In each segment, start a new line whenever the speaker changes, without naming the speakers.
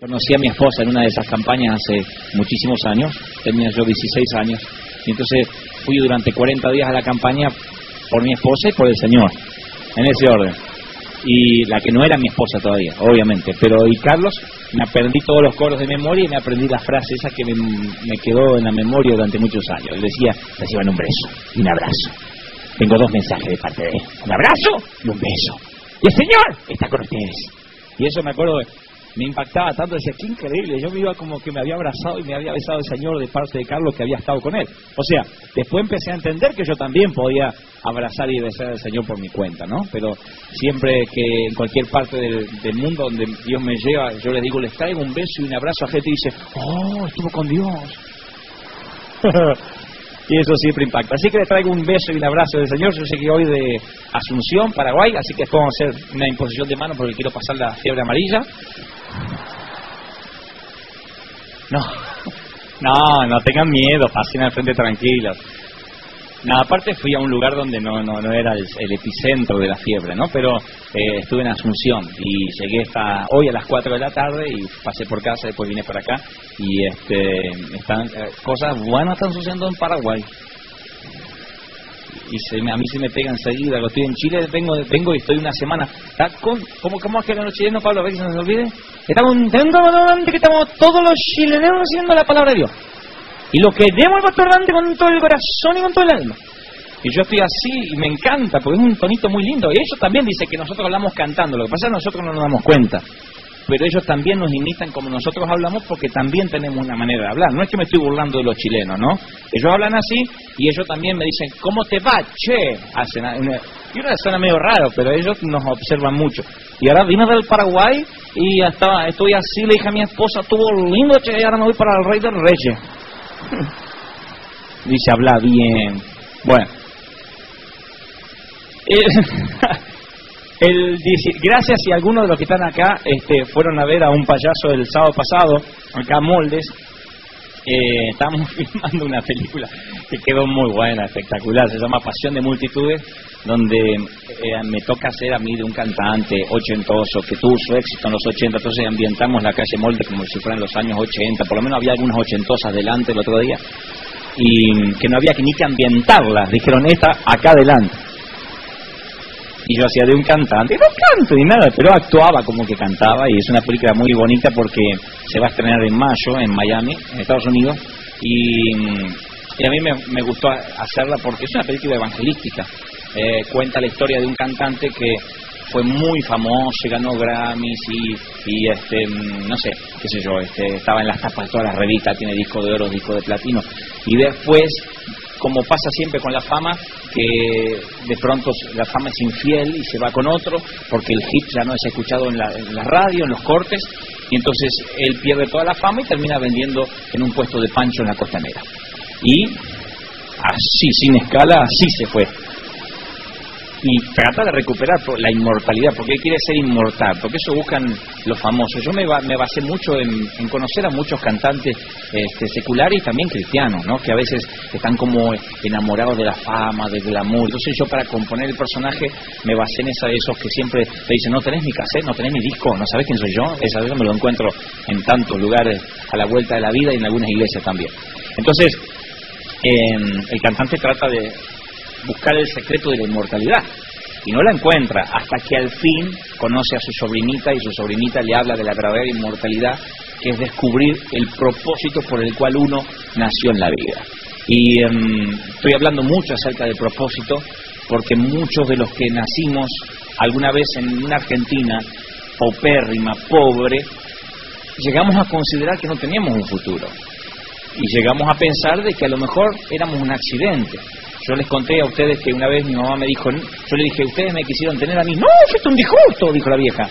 Conocí a mi esposa en una de esas campañas hace muchísimos años, tenía yo 16 años, y entonces fui durante 40 días a la campaña por mi esposa y por el Señor, en ese orden. Y la que no era mi esposa todavía, obviamente, pero y Carlos, me aprendí todos los coros de memoria y me aprendí la frase esa que me quedó en la memoria durante muchos años. Él decía, reciban un beso y un abrazo. Tengo 2 mensajes de parte de él, un abrazo y un beso. Y el Señor está con ustedes. Y eso me acuerdo, me impactaba tanto, decía, qué increíble, yo me iba como que me había abrazado y me había besado el Señor de parte de Carlos que había estado con él. O sea, después empecé a entender que yo también podía abrazar y besar al Señor por mi cuenta, ¿no? Pero siempre que en cualquier parte del mundo donde Dios me lleva, yo les digo, les traigo un beso y un abrazo a gente y dice, oh, estuvo con Dios. Y eso siempre impacta. Así que les traigo un beso y un abrazo del Señor. Yo llegué hoy de Asunción, Paraguay, así que después vamos a hacer una imposición de manos porque quiero pasar la fiebre amarilla. No tengan miedo, pasen al frente tranquilos. No, aparte fui a un lugar donde no era el epicentro de la fiebre, ¿no? Pero estuve en Asunción y llegué hasta hoy a las 4 de la tarde y pasé por casa, después vine para acá y cosas buenas están sucediendo en Paraguay. Y a mí se me pega enseguida, cuando estoy en Chile, vengo y estoy una semana. ¿Cómo es que eran los chilenos, Pablo? A ver que se nos olvide. Está contento que estamos todos los chilenos haciendo la palabra de Dios. Y lo queremos al pastor Dante con todo el corazón y con todo el alma. Y yo estoy así y me encanta, porque es un tonito muy lindo. Y ellos también dicen que nosotros hablamos cantando. Lo que pasa es que nosotros no nos damos cuenta. Pero ellos también nos imitan como nosotros hablamos porque también tenemos una manera de hablar. No es que me estoy burlando de los chilenos, ¿no? Ellos hablan así y ellos también me dicen, ¿cómo te va, che? Y una suena medio raro, pero ellos nos observan mucho. Y ahora vine del Paraguay y estoy así, le dije a mi esposa, estuvo lindo, che, y ahora me voy para el Rey del Reyes. Dice, habla bien. Bueno. Gracias si algunos de los que están acá fueron a ver a un payaso el sábado pasado, acá a Moldes. Estábamos filmando una película que quedó muy buena, espectacular, se llama Pasión de Multitudes, donde me toca hacer a mí de un cantante ochentoso que tuvo su éxito en los 80, entonces ambientamos la calle Moldes como si fueran los años 80, por lo menos había algunas ochentosas delante el otro día, y que no había ni que ambientarlas, dijeron esta acá adelante. Y yo hacía de un cantante, no canto ni nada, pero actuaba como que cantaba, y es una película muy bonita porque se va a estrenar en mayo en Miami, en Estados Unidos, y a mí me gustó hacerla porque es una película evangelística. Cuenta la historia de un cantante que fue muy famoso, ganó Grammys y no sé, qué sé yo, estaba en las tapas de todas las revistas, tiene disco de oro, disco de platino, y después, como pasa siempre con la fama, que de pronto la fama es infiel y se va con otro, porque el hit ya no es escuchado en la radio, en los cortes, y entonces él pierde toda la fama y termina vendiendo en un puesto de pancho en la Costanera. Y así, sin escala, así se fue. Y trata de recuperar la inmortalidad, porque él quiere ser inmortal, porque eso buscan los famosos. Yo me basé mucho en conocer a muchos cantantes seculares y también cristianos, ¿no? Que a veces están como enamorados de la fama, del glamour. Entonces yo, para componer el personaje, me basé en esos que siempre te dicen, no tenés mi cassette, no tenés mi disco, no sabés quién soy yo. Esa vez me lo encuentro en tantos lugares a la vuelta de la vida y en algunas iglesias también. Entonces el cantante trata de buscar el secreto de la inmortalidad y no la encuentra hasta que al fin conoce a su sobrinita y su sobrinita le habla de la verdadera inmortalidad, que es descubrir el propósito por el cual uno nació en la vida. Y estoy hablando mucho acerca del propósito porque muchos de los que nacimos alguna vez en una Argentina paupérrima, pobre, llegamos a considerar que no teníamos un futuro y llegamos a pensar de que a lo mejor éramos un accidente. Yo les conté a ustedes que una vez mi mamá me dijo, yo le dije, ustedes me quisieron tener a mí. No, fuiste un disgusto, dijo la vieja.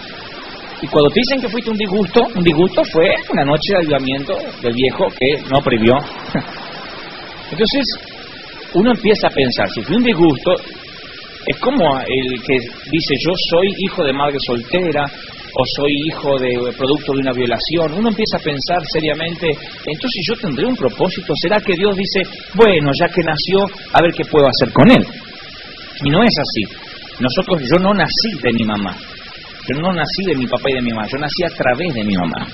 Y cuando te dicen que fuiste un disgusto fue una noche de avivamiento del viejo que no previó. Entonces, uno empieza a pensar, si fue un disgusto, es como el que dice, yo soy hijo de madre soltera, o soy hijo de producto de una violación. Uno empieza a pensar seriamente, entonces yo tendré un propósito. ¿Será que Dios dice, bueno, ya que nació, a ver qué puedo hacer con él? Y no es así. Yo no nací de mi mamá, yo no nací de mi papá y de mi mamá, yo nací a través de mi mamá.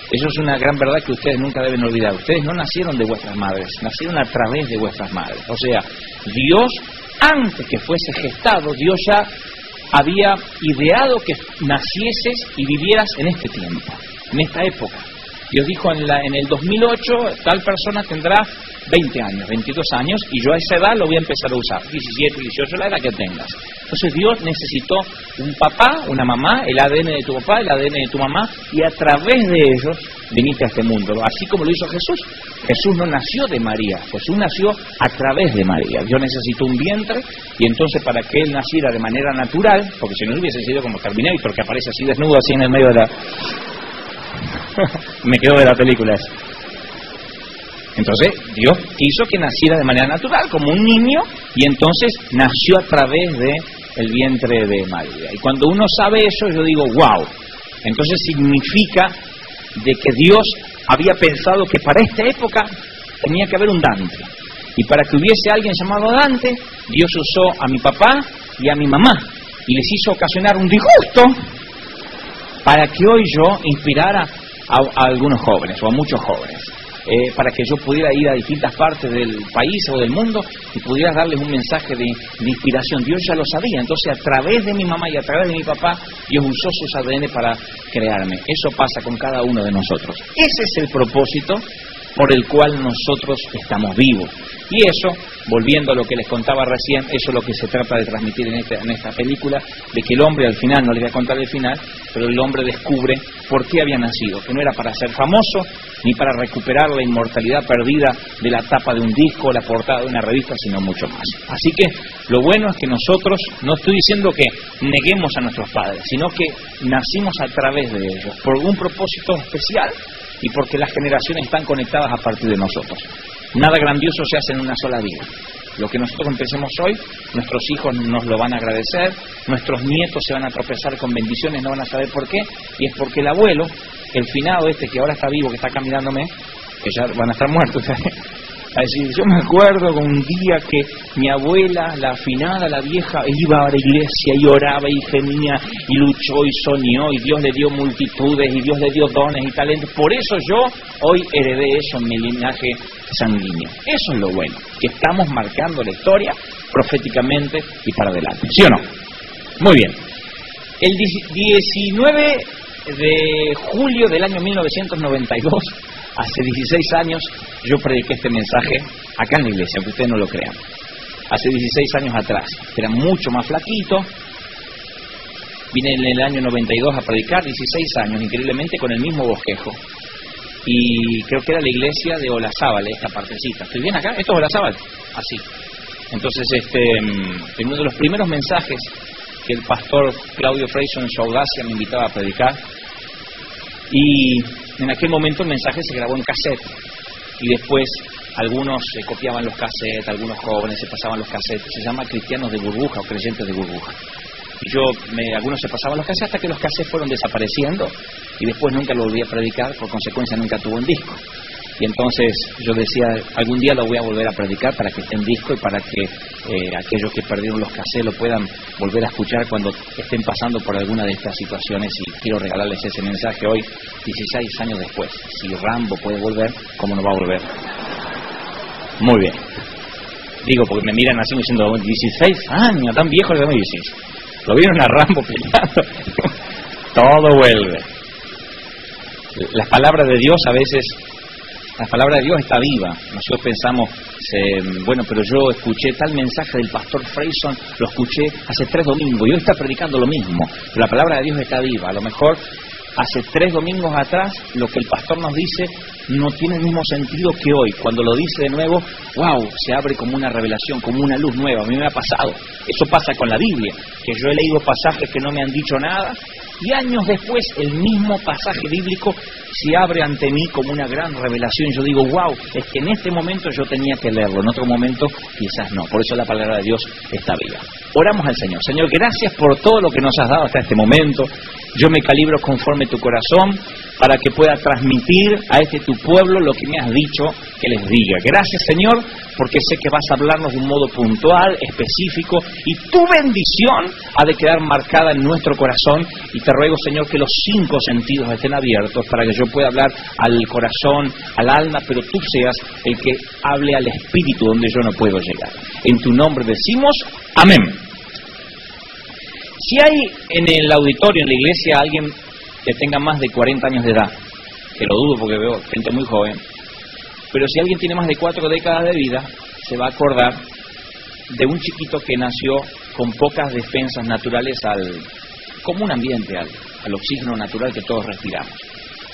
Eso es una gran verdad que ustedes nunca deben olvidar. Ustedes no nacieron de vuestras madres, nacieron a través de vuestras madres. O sea, Dios, antes que fuese gestado, Dios ya había ideado que nacieses y vivieras en este tiempo, en esta época. Dios dijo en el 2008, tal persona tendrá 20 años, 22 años, y yo a esa edad lo voy a empezar a usar, 17, 18, la edad que tengas. Entonces Dios necesitó un papá, una mamá, el ADN de tu papá, el ADN de tu mamá, y a través de ellos viniste a este mundo, así como lo hizo Jesús. Jesús no nació de María, Jesús nació a través de María. Dios necesitó un vientre, y entonces para que Él naciera de manera natural, porque si no hubiese sido como Terminator, que aparece así desnudo, así en el medio de la... Me quedo de la película esa. Entonces Dios quiso que naciera de manera natural, como un niño, y entonces nació a través de el vientre de María. Y cuando uno sabe eso, yo digo, wow. Entonces significa de que Dios había pensado que para esta época tenía que haber un Dante. Y para que hubiese alguien llamado Dante, Dios usó a mi papá y a mi mamá, y les hizo ocasionar un disgusto para que hoy yo inspirara a algunos jóvenes, o a muchos jóvenes. Para que yo pudiera ir a distintas partes del país o del mundo y pudiera darles un mensaje de inspiración. Dios ya lo sabía, entonces a través de mi mamá y a través de mi papá, Dios usó sus ADN para crearme. Eso pasa con cada uno de nosotros. Ese es el propósito por el cual nosotros estamos vivos. Y eso, volviendo a lo que les contaba recién, eso es lo que se trata de transmitir en esta película, de que el hombre al final, no les voy a contar el final, pero el hombre descubre por qué había nacido, que no era para ser famoso, ni para recuperar la inmortalidad perdida de la tapa de un disco o la portada de una revista, sino mucho más. Así que lo bueno es que nosotros, no estoy diciendo que neguemos a nuestros padres, sino que nacimos a través de ellos, por un propósito especial y porque las generaciones están conectadas a partir de nosotros. Nada grandioso se hace en una sola vida. Lo que nosotros empecemos hoy, nuestros hijos nos lo van a agradecer, nuestros nietos se van a tropezar con bendiciones, no van a saber por qué, y es porque el abuelo, el finado este que ahora está vivo, que está acá mirándome, que ya van a estar muertos, a decir, yo me acuerdo con un día que mi abuela, la afinada, la vieja, iba a la iglesia y oraba y gemía y luchó y soñó y Dios le dio multitudes y Dios le dio dones y talentos. Por eso yo hoy heredé eso en mi linaje sanguíneo. Eso es lo bueno, que estamos marcando la historia proféticamente y para adelante. ¿Sí o no? Muy bien. El 19 de julio del año 1992, hace 16 años, yo prediqué este mensaje acá en la iglesia, aunque ustedes no lo crean. Hace 16 años atrás. Era mucho más flaquito. Vine en el año 92 a predicar, 16 años, increíblemente con el mismo bosquejo. Y creo que era la iglesia de Olazábal, esta partecita. ¿Estoy bien acá? ¿Esto es Olazábal? Así. Entonces, en uno de los primeros mensajes que el pastor Claudio Freyson en su audacia me invitaba a predicar, y en aquel momento el mensaje se grabó en cassette, y después algunos copiaban los cassettes, algunos jóvenes se pasaban los cassettes. Se llama cristianos de burbuja o creyentes de burbuja. Y algunos se pasaban los cassettes hasta que los cassettes fueron desapareciendo, y después nunca lo volví a predicar, por consecuencia nunca tuvo un disco. Y entonces yo decía, algún día lo voy a volver a predicar para que esté en disco y para que aquellos que perdieron los cassettes lo puedan volver a escuchar cuando estén pasando por alguna de estas situaciones. Y quiero regalarles ese mensaje hoy, 16 años después. Si Rambo puede volver, ¿cómo no va a volver? Muy bien. Digo, porque me miran así diciendo, 16 años, tan viejo le damos 16. Lo vieron a Rambo peleando. Todo vuelve. Las palabras de Dios a veces... La palabra de Dios está viva. Nosotros pensamos, bueno, pero yo escuché tal mensaje del pastor Freyson, lo escuché hace 3 domingos y hoy está predicando lo mismo. Pero la palabra de Dios está viva. A lo mejor hace 3 domingos atrás lo que el pastor nos dice no tiene el mismo sentido que hoy. Cuando lo dice de nuevo, wow, se abre como una revelación, como una luz nueva. A mí me ha pasado. Eso pasa con la Biblia, que yo he leído pasajes que no me han dicho nada, y años después el mismo pasaje bíblico se abre ante mí como una gran revelación. Yo digo, wow, es que en este momento yo tenía que leerlo, en otro momento quizás no. Por eso la palabra de Dios está viva. Oramos al Señor. Señor, gracias por todo lo que nos has dado hasta este momento. Yo me calibro conforme tu corazón para que pueda transmitir a este tu pueblo lo que me has dicho que les diga. Gracias, Señor, porque sé que vas a hablarnos de un modo puntual, específico, y tu bendición ha de quedar marcada en nuestro corazón. Y te ruego, Señor, que los 5 sentidos estén abiertos para que yo pueda hablar al corazón, al alma, pero tú seas el que hable al espíritu donde yo no puedo llegar. En tu nombre decimos amén. Si hay en el auditorio, en la iglesia, alguien que tenga más de 40 años de edad, que lo dudo porque veo gente muy joven, pero si alguien tiene más de 4 décadas de vida, se va a acordar de un chiquito que nació con pocas defensas naturales al común ambiente, al oxígeno natural que todos respiramos.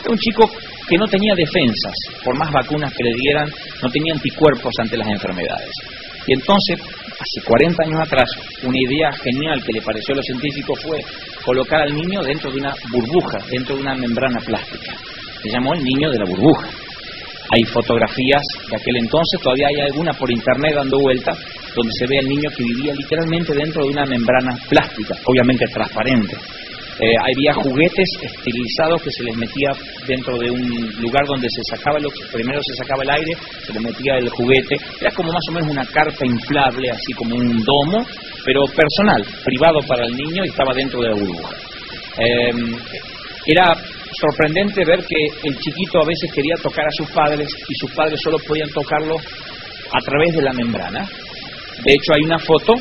Era un chico que no tenía defensas, por más vacunas que le dieran, no tenía anticuerpos ante las enfermedades. Y entonces, hace 40 años atrás, una idea genial que le pareció a los científicos fue colocar al niño dentro de una burbuja, dentro de una membrana plástica. Se llamó el niño de la burbuja. Hay fotografías de aquel entonces, todavía hay alguna por internet dando vueltas, donde se ve al niño que vivía literalmente dentro de una membrana plástica, obviamente transparente. Había juguetes esterilizados que se les metía dentro de un lugar donde se sacaba primero se sacaba el aire, se le metía el juguete. Era como más o menos una carpa inflable, así como un domo, pero personal, privado para el niño, y estaba dentro de la burbuja. Era sorprendente ver que el chiquito a veces quería tocar a sus padres y sus padres solo podían tocarlo a través de la membrana. De hecho, hay una foto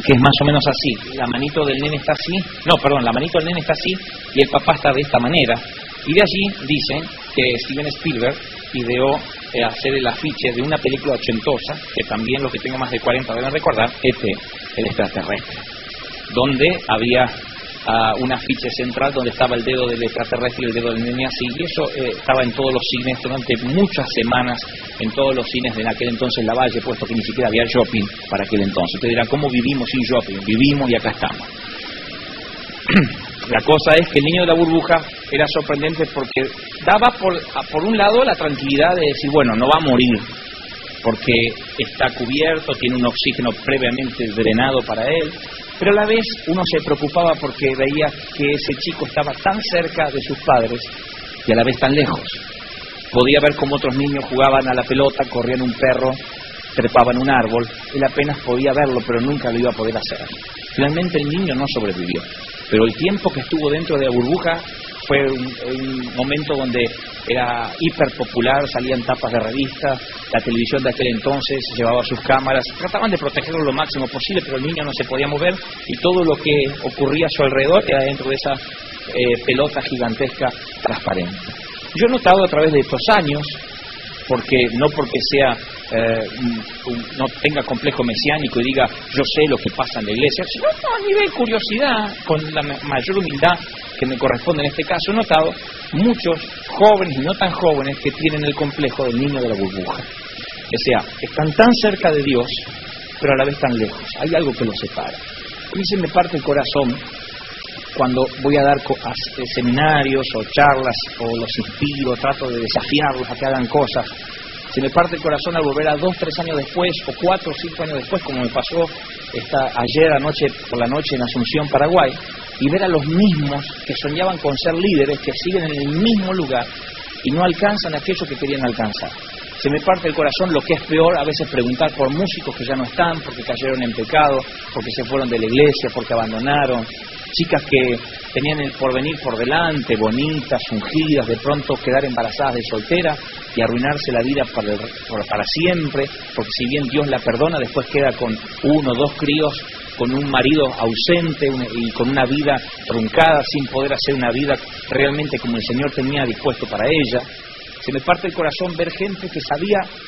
que es más o menos así. La manito del nene está así. La manito del nene está así y el papá está de esta manera. Y de allí dicen que Steven Spielberg ideó hacer el afiche de una película ochentosa, que también los que tengan más de 40 deben recordar, el extraterrestre, donde había un afiche central donde estaba el dedo del extraterrestre y el dedo del nene así, y eso estaba en todos los cines durante muchas semanas, en todos los cines de aquel entonces La Valle, puesto que ni siquiera había shopping para aquel entonces. Usted dirá, ¿cómo vivimos sin shopping? Vivimos y acá estamos. La cosa es que el niño de la burbuja era sorprendente porque daba por un lado la tranquilidad de decir, bueno, no va a morir porque está cubierto, tiene un oxígeno previamente drenado para él, pero a la vez uno se preocupaba porque veía que ese chico estaba tan cerca de sus padres y a la vez tan lejos. Podía ver cómo otros niños jugaban a la pelota, corrían un perro, trepaban un árbol. Él apenas podía verlo, pero nunca lo iba a poder hacer. Finalmente el niño no sobrevivió, pero el tiempo que estuvo dentro de la burbuja fue un momento donde era hiper popular, salían tapas de revistas, la televisión de aquel entonces llevaba sus cámaras, trataban de protegerlo lo máximo posible, pero el niño no se podía mover y todo lo que ocurría a su alrededor era dentro de esa pelota gigantesca transparente. Yo he notado a través de estos años, no porque sea no tenga complejo mesiánico y diga yo sé lo que pasa en la iglesia, sino a nivel curiosidad, con la mayor humildad que me corresponde en este caso, he notado muchos jóvenes y no tan jóvenes que tienen el complejo del niño de la burbuja. O sea, están tan cerca de Dios, pero a la vez tan lejos. Hay algo que los separa. A mí se me parte el corazón cuando voy a dar seminarios o charlas o los inspiro, trato de desafiarlos a que hagan cosas. Se me parte el corazón al volver a 2, 3 años después, o 4 o 5 años después, como me pasó ayer por la noche en Asunción, Paraguay, y ver a los mismos que soñaban con ser líderes, que siguen en el mismo lugar y no alcanzan aquello que querían alcanzar. Se me parte el corazón, lo que es peor, a veces preguntar por músicos que ya no están, porque cayeron en pecado, porque se fueron de la iglesia, porque abandonaron. Chicas que tenían el porvenir por delante, bonitas, ungidas, de pronto quedar embarazadas de soltera y arruinarse la vida para siempre, porque si bien Dios la perdona, después queda con 1 o 2 críos, con un marido ausente y con una vida truncada, sin poder hacer una vida realmente como el Señor tenía dispuesto para ella. Se me parte el corazón ver gente que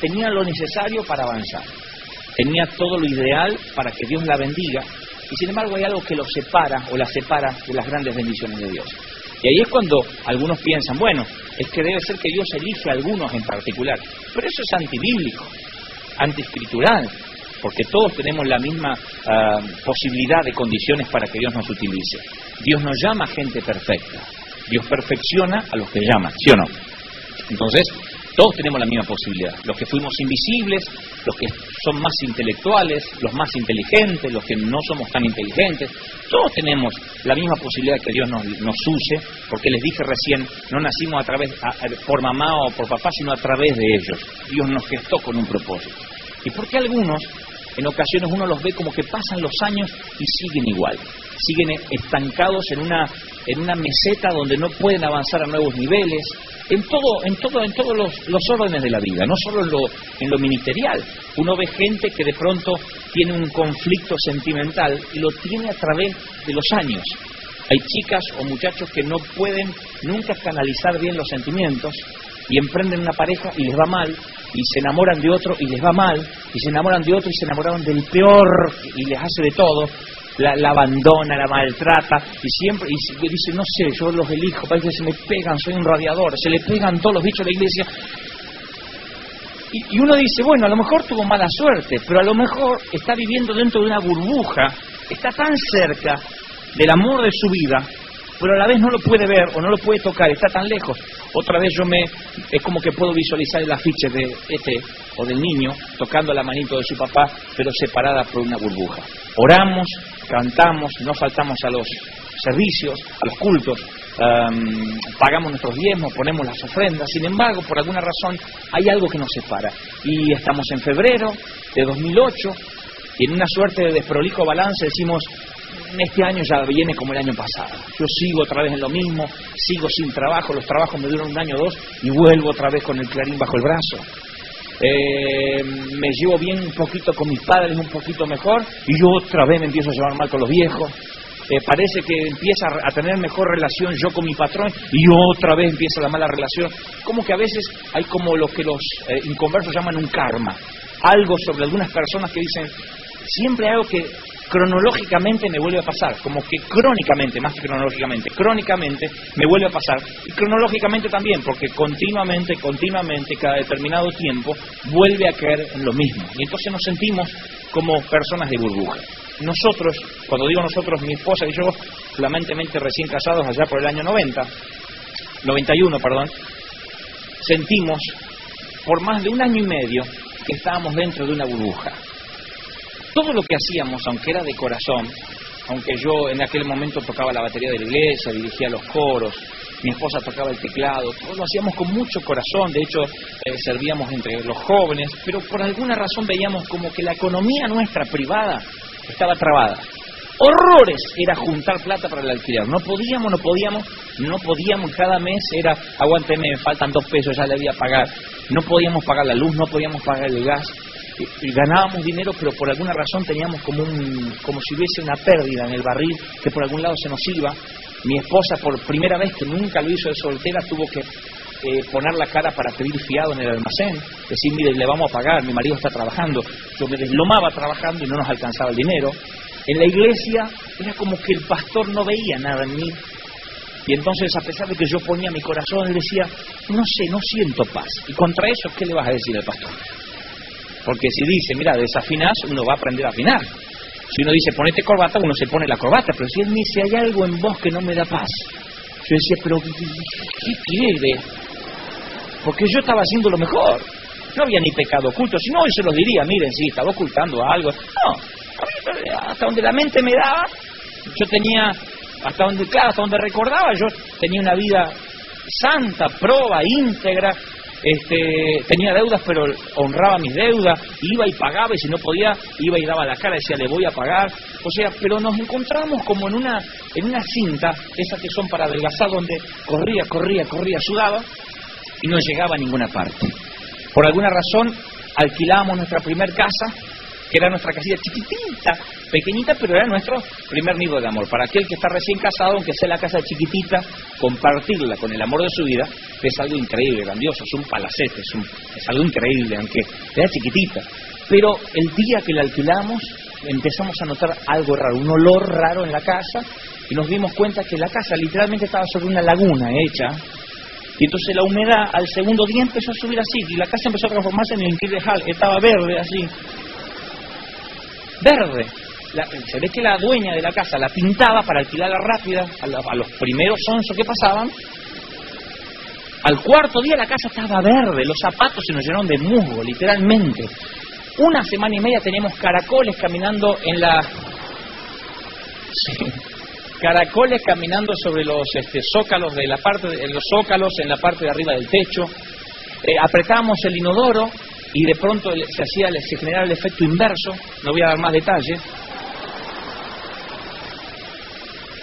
tenía lo necesario para avanzar, tenía todo lo ideal para que Dios la bendiga, y sin embargo hay algo que los separa o la separa de las grandes bendiciones de Dios. Y ahí es cuando algunos piensan, bueno, es que debe ser que Dios elige a algunos en particular, pero eso es antibíblico, antiespiritual, porque todos tenemos la misma posibilidad de condiciones para que Dios nos utilice. Dios no llama a gente perfecta, Dios perfecciona a los que llama, ¿sí o no? Entonces, Todos tenemos la misma posibilidad. Los que fuimos invisibles, los que son más intelectuales, los más inteligentes, los que no somos tan inteligentes. Todos tenemos la misma posibilidad que Dios nos use, porque les dije recién, no nacimos por mamá o por papá, sino a través de ellos. Dios nos gestó con un propósito. ¿Y por qué algunos, en ocasiones uno los ve como que pasan los años y siguen igual? Siguen estancados en una meseta donde no pueden avanzar a nuevos niveles, en todos los órdenes de la vida, no solo en lo ministerial. Uno ve gente que de pronto tiene un conflicto sentimental y lo tiene a través de los años. Hay chicas o muchachos que no pueden nunca canalizar bien los sentimientos y emprenden una pareja y les va mal, y se enamoran de otro y les va mal, y se enamoran de otro y se enamoraron del peor y les hace de todo. La abandona, la maltrata y siempre dice, no sé, yo los elijo, parece que se me pegan, soy un radiador, se le pegan todos los bichos de la iglesia. Y uno dice, bueno, a lo mejor tuvo mala suerte, pero a lo mejor está viviendo dentro de una burbuja, está tan cerca del amor de su vida, pero a la vez no lo puede ver o no lo puede tocar, está tan lejos. Otra vez es como que puedo visualizar el afiche de o del niño tocando la manito de su papá, pero separada por una burbuja. Oramos, cantamos, no faltamos a los servicios, a los cultos, pagamos nuestros diezmos, ponemos las ofrendas. Sin embargo, por alguna razón hay algo que nos separa. Y estamos en febrero de 2008 y en una suerte de desprolijo balance decimos, este año ya viene como el año pasado. Yo sigo otra vez en lo mismo, sigo sin trabajo, los trabajos me duran un año o dos y vuelvo otra vez con el clarín bajo el brazo. Me llevo bien un poquito con mis padres, un poquito mejor, y yo otra vez me empiezo a llevar mal con los viejos. Parece que empieza a tener mejor relación yo con mi patrón y otra vez empieza la mala relación. Como que a veces hay como lo que los inconversos llaman un karma. Algo sobre algunas personas que dicen, siempre hay algo que cronológicamente me vuelve a pasar, como que crónicamente, más que crónicamente me vuelve a pasar, y cronológicamente también, porque continuamente, cada determinado tiempo, vuelve a caer en lo mismo, y entonces nos sentimos como personas de burbuja. Nosotros, cuando digo nosotros, mi esposa y yo, flamentemente recién casados allá por el año 91, sentimos por más de un año y medio que estábamos dentro de una burbuja. Todo lo que hacíamos, aunque era de corazón, aunque yo en aquel momento tocaba la batería de la iglesia, dirigía los coros, mi esposa tocaba el teclado, todo lo hacíamos con mucho corazón, de hecho servíamos entre los jóvenes, pero por alguna razón veíamos como que la economía nuestra privada estaba trabada. Horrores era juntar plata para el alquiler, no podíamos, cada mes era, aguánteme, me faltan 2 pesos, ya le voy a pagar, no podíamos pagar la luz, no podíamos pagar el gas. Y ganábamos dinero, pero por alguna razón teníamos como si hubiese una pérdida en el barril que por algún lado se nos iba. Mi esposa, por primera vez, que nunca lo hizo de soltera, tuvo que poner la cara para pedir fiado en el almacén, decir, mire, le vamos a pagar, mi marido está trabajando. Yo me deslomaba trabajando y no nos alcanzaba el dinero. En la iglesia era como que el pastor no veía nada en mí. Y entonces, a pesar de que yo ponía mi corazón, él decía, no sé, no siento paz. Y contra eso, ¿qué le vas a decir al pastor? Porque si dice, mira, desafinás, uno va a aprender a afinar. Si uno dice, ponete corbata, uno se pone la corbata. Pero si él me dice, hay algo en vos que no me da paz. Yo decía, pero ¿qué quiere? Porque yo estaba haciendo lo mejor. No había ni pecado oculto. Si no, hoy se los diría, miren, sí, estaba ocultando algo. No, hasta donde la mente me daba, yo tenía, hasta donde recordaba, yo tenía una vida santa, proba, íntegra. Tenía deudas, pero honraba mis deudas, iba y pagaba, y si no podía, iba y daba la cara, decía, le voy a pagar. O sea, pero nos encontramos como en una cinta, esas que son para adelgazar, donde corría, sudaba, y no llegaba a ninguna parte. Por alguna razón, alquilábamos nuestra primer casa, que era nuestra casilla chiquitita, pequeñita, pero era nuestro primer nido de amor. Para aquel que está recién casado, aunque sea la casa chiquitita, compartirla con el amor de su vida es algo increíble, grandioso, es un palacete, es algo increíble, aunque era chiquitita. Pero el día que la alquilamos, empezamos a notar algo raro, un olor raro en la casa, y nos dimos cuenta que la casa literalmente estaba sobre una laguna hecha, y entonces la humedad al segundo día empezó a subir así, y la casa empezó a transformarse en el Incredible Hulk, estaba verde así. Verde. Se ve que la dueña de la casa la pintaba para alquilarla rápida a los primeros onzos que pasaban, Al cuarto día la casa estaba verde, los zapatos se nos llenaron de musgo, literalmente. Una semana y media teníamos caracoles caminando en la... Sí. Caracoles caminando sobre los zócalos de la parte los zócalos en la parte de arriba del techo. Apretábamos el inodoro y de pronto se generaba el efecto inverso. No voy a dar más detalles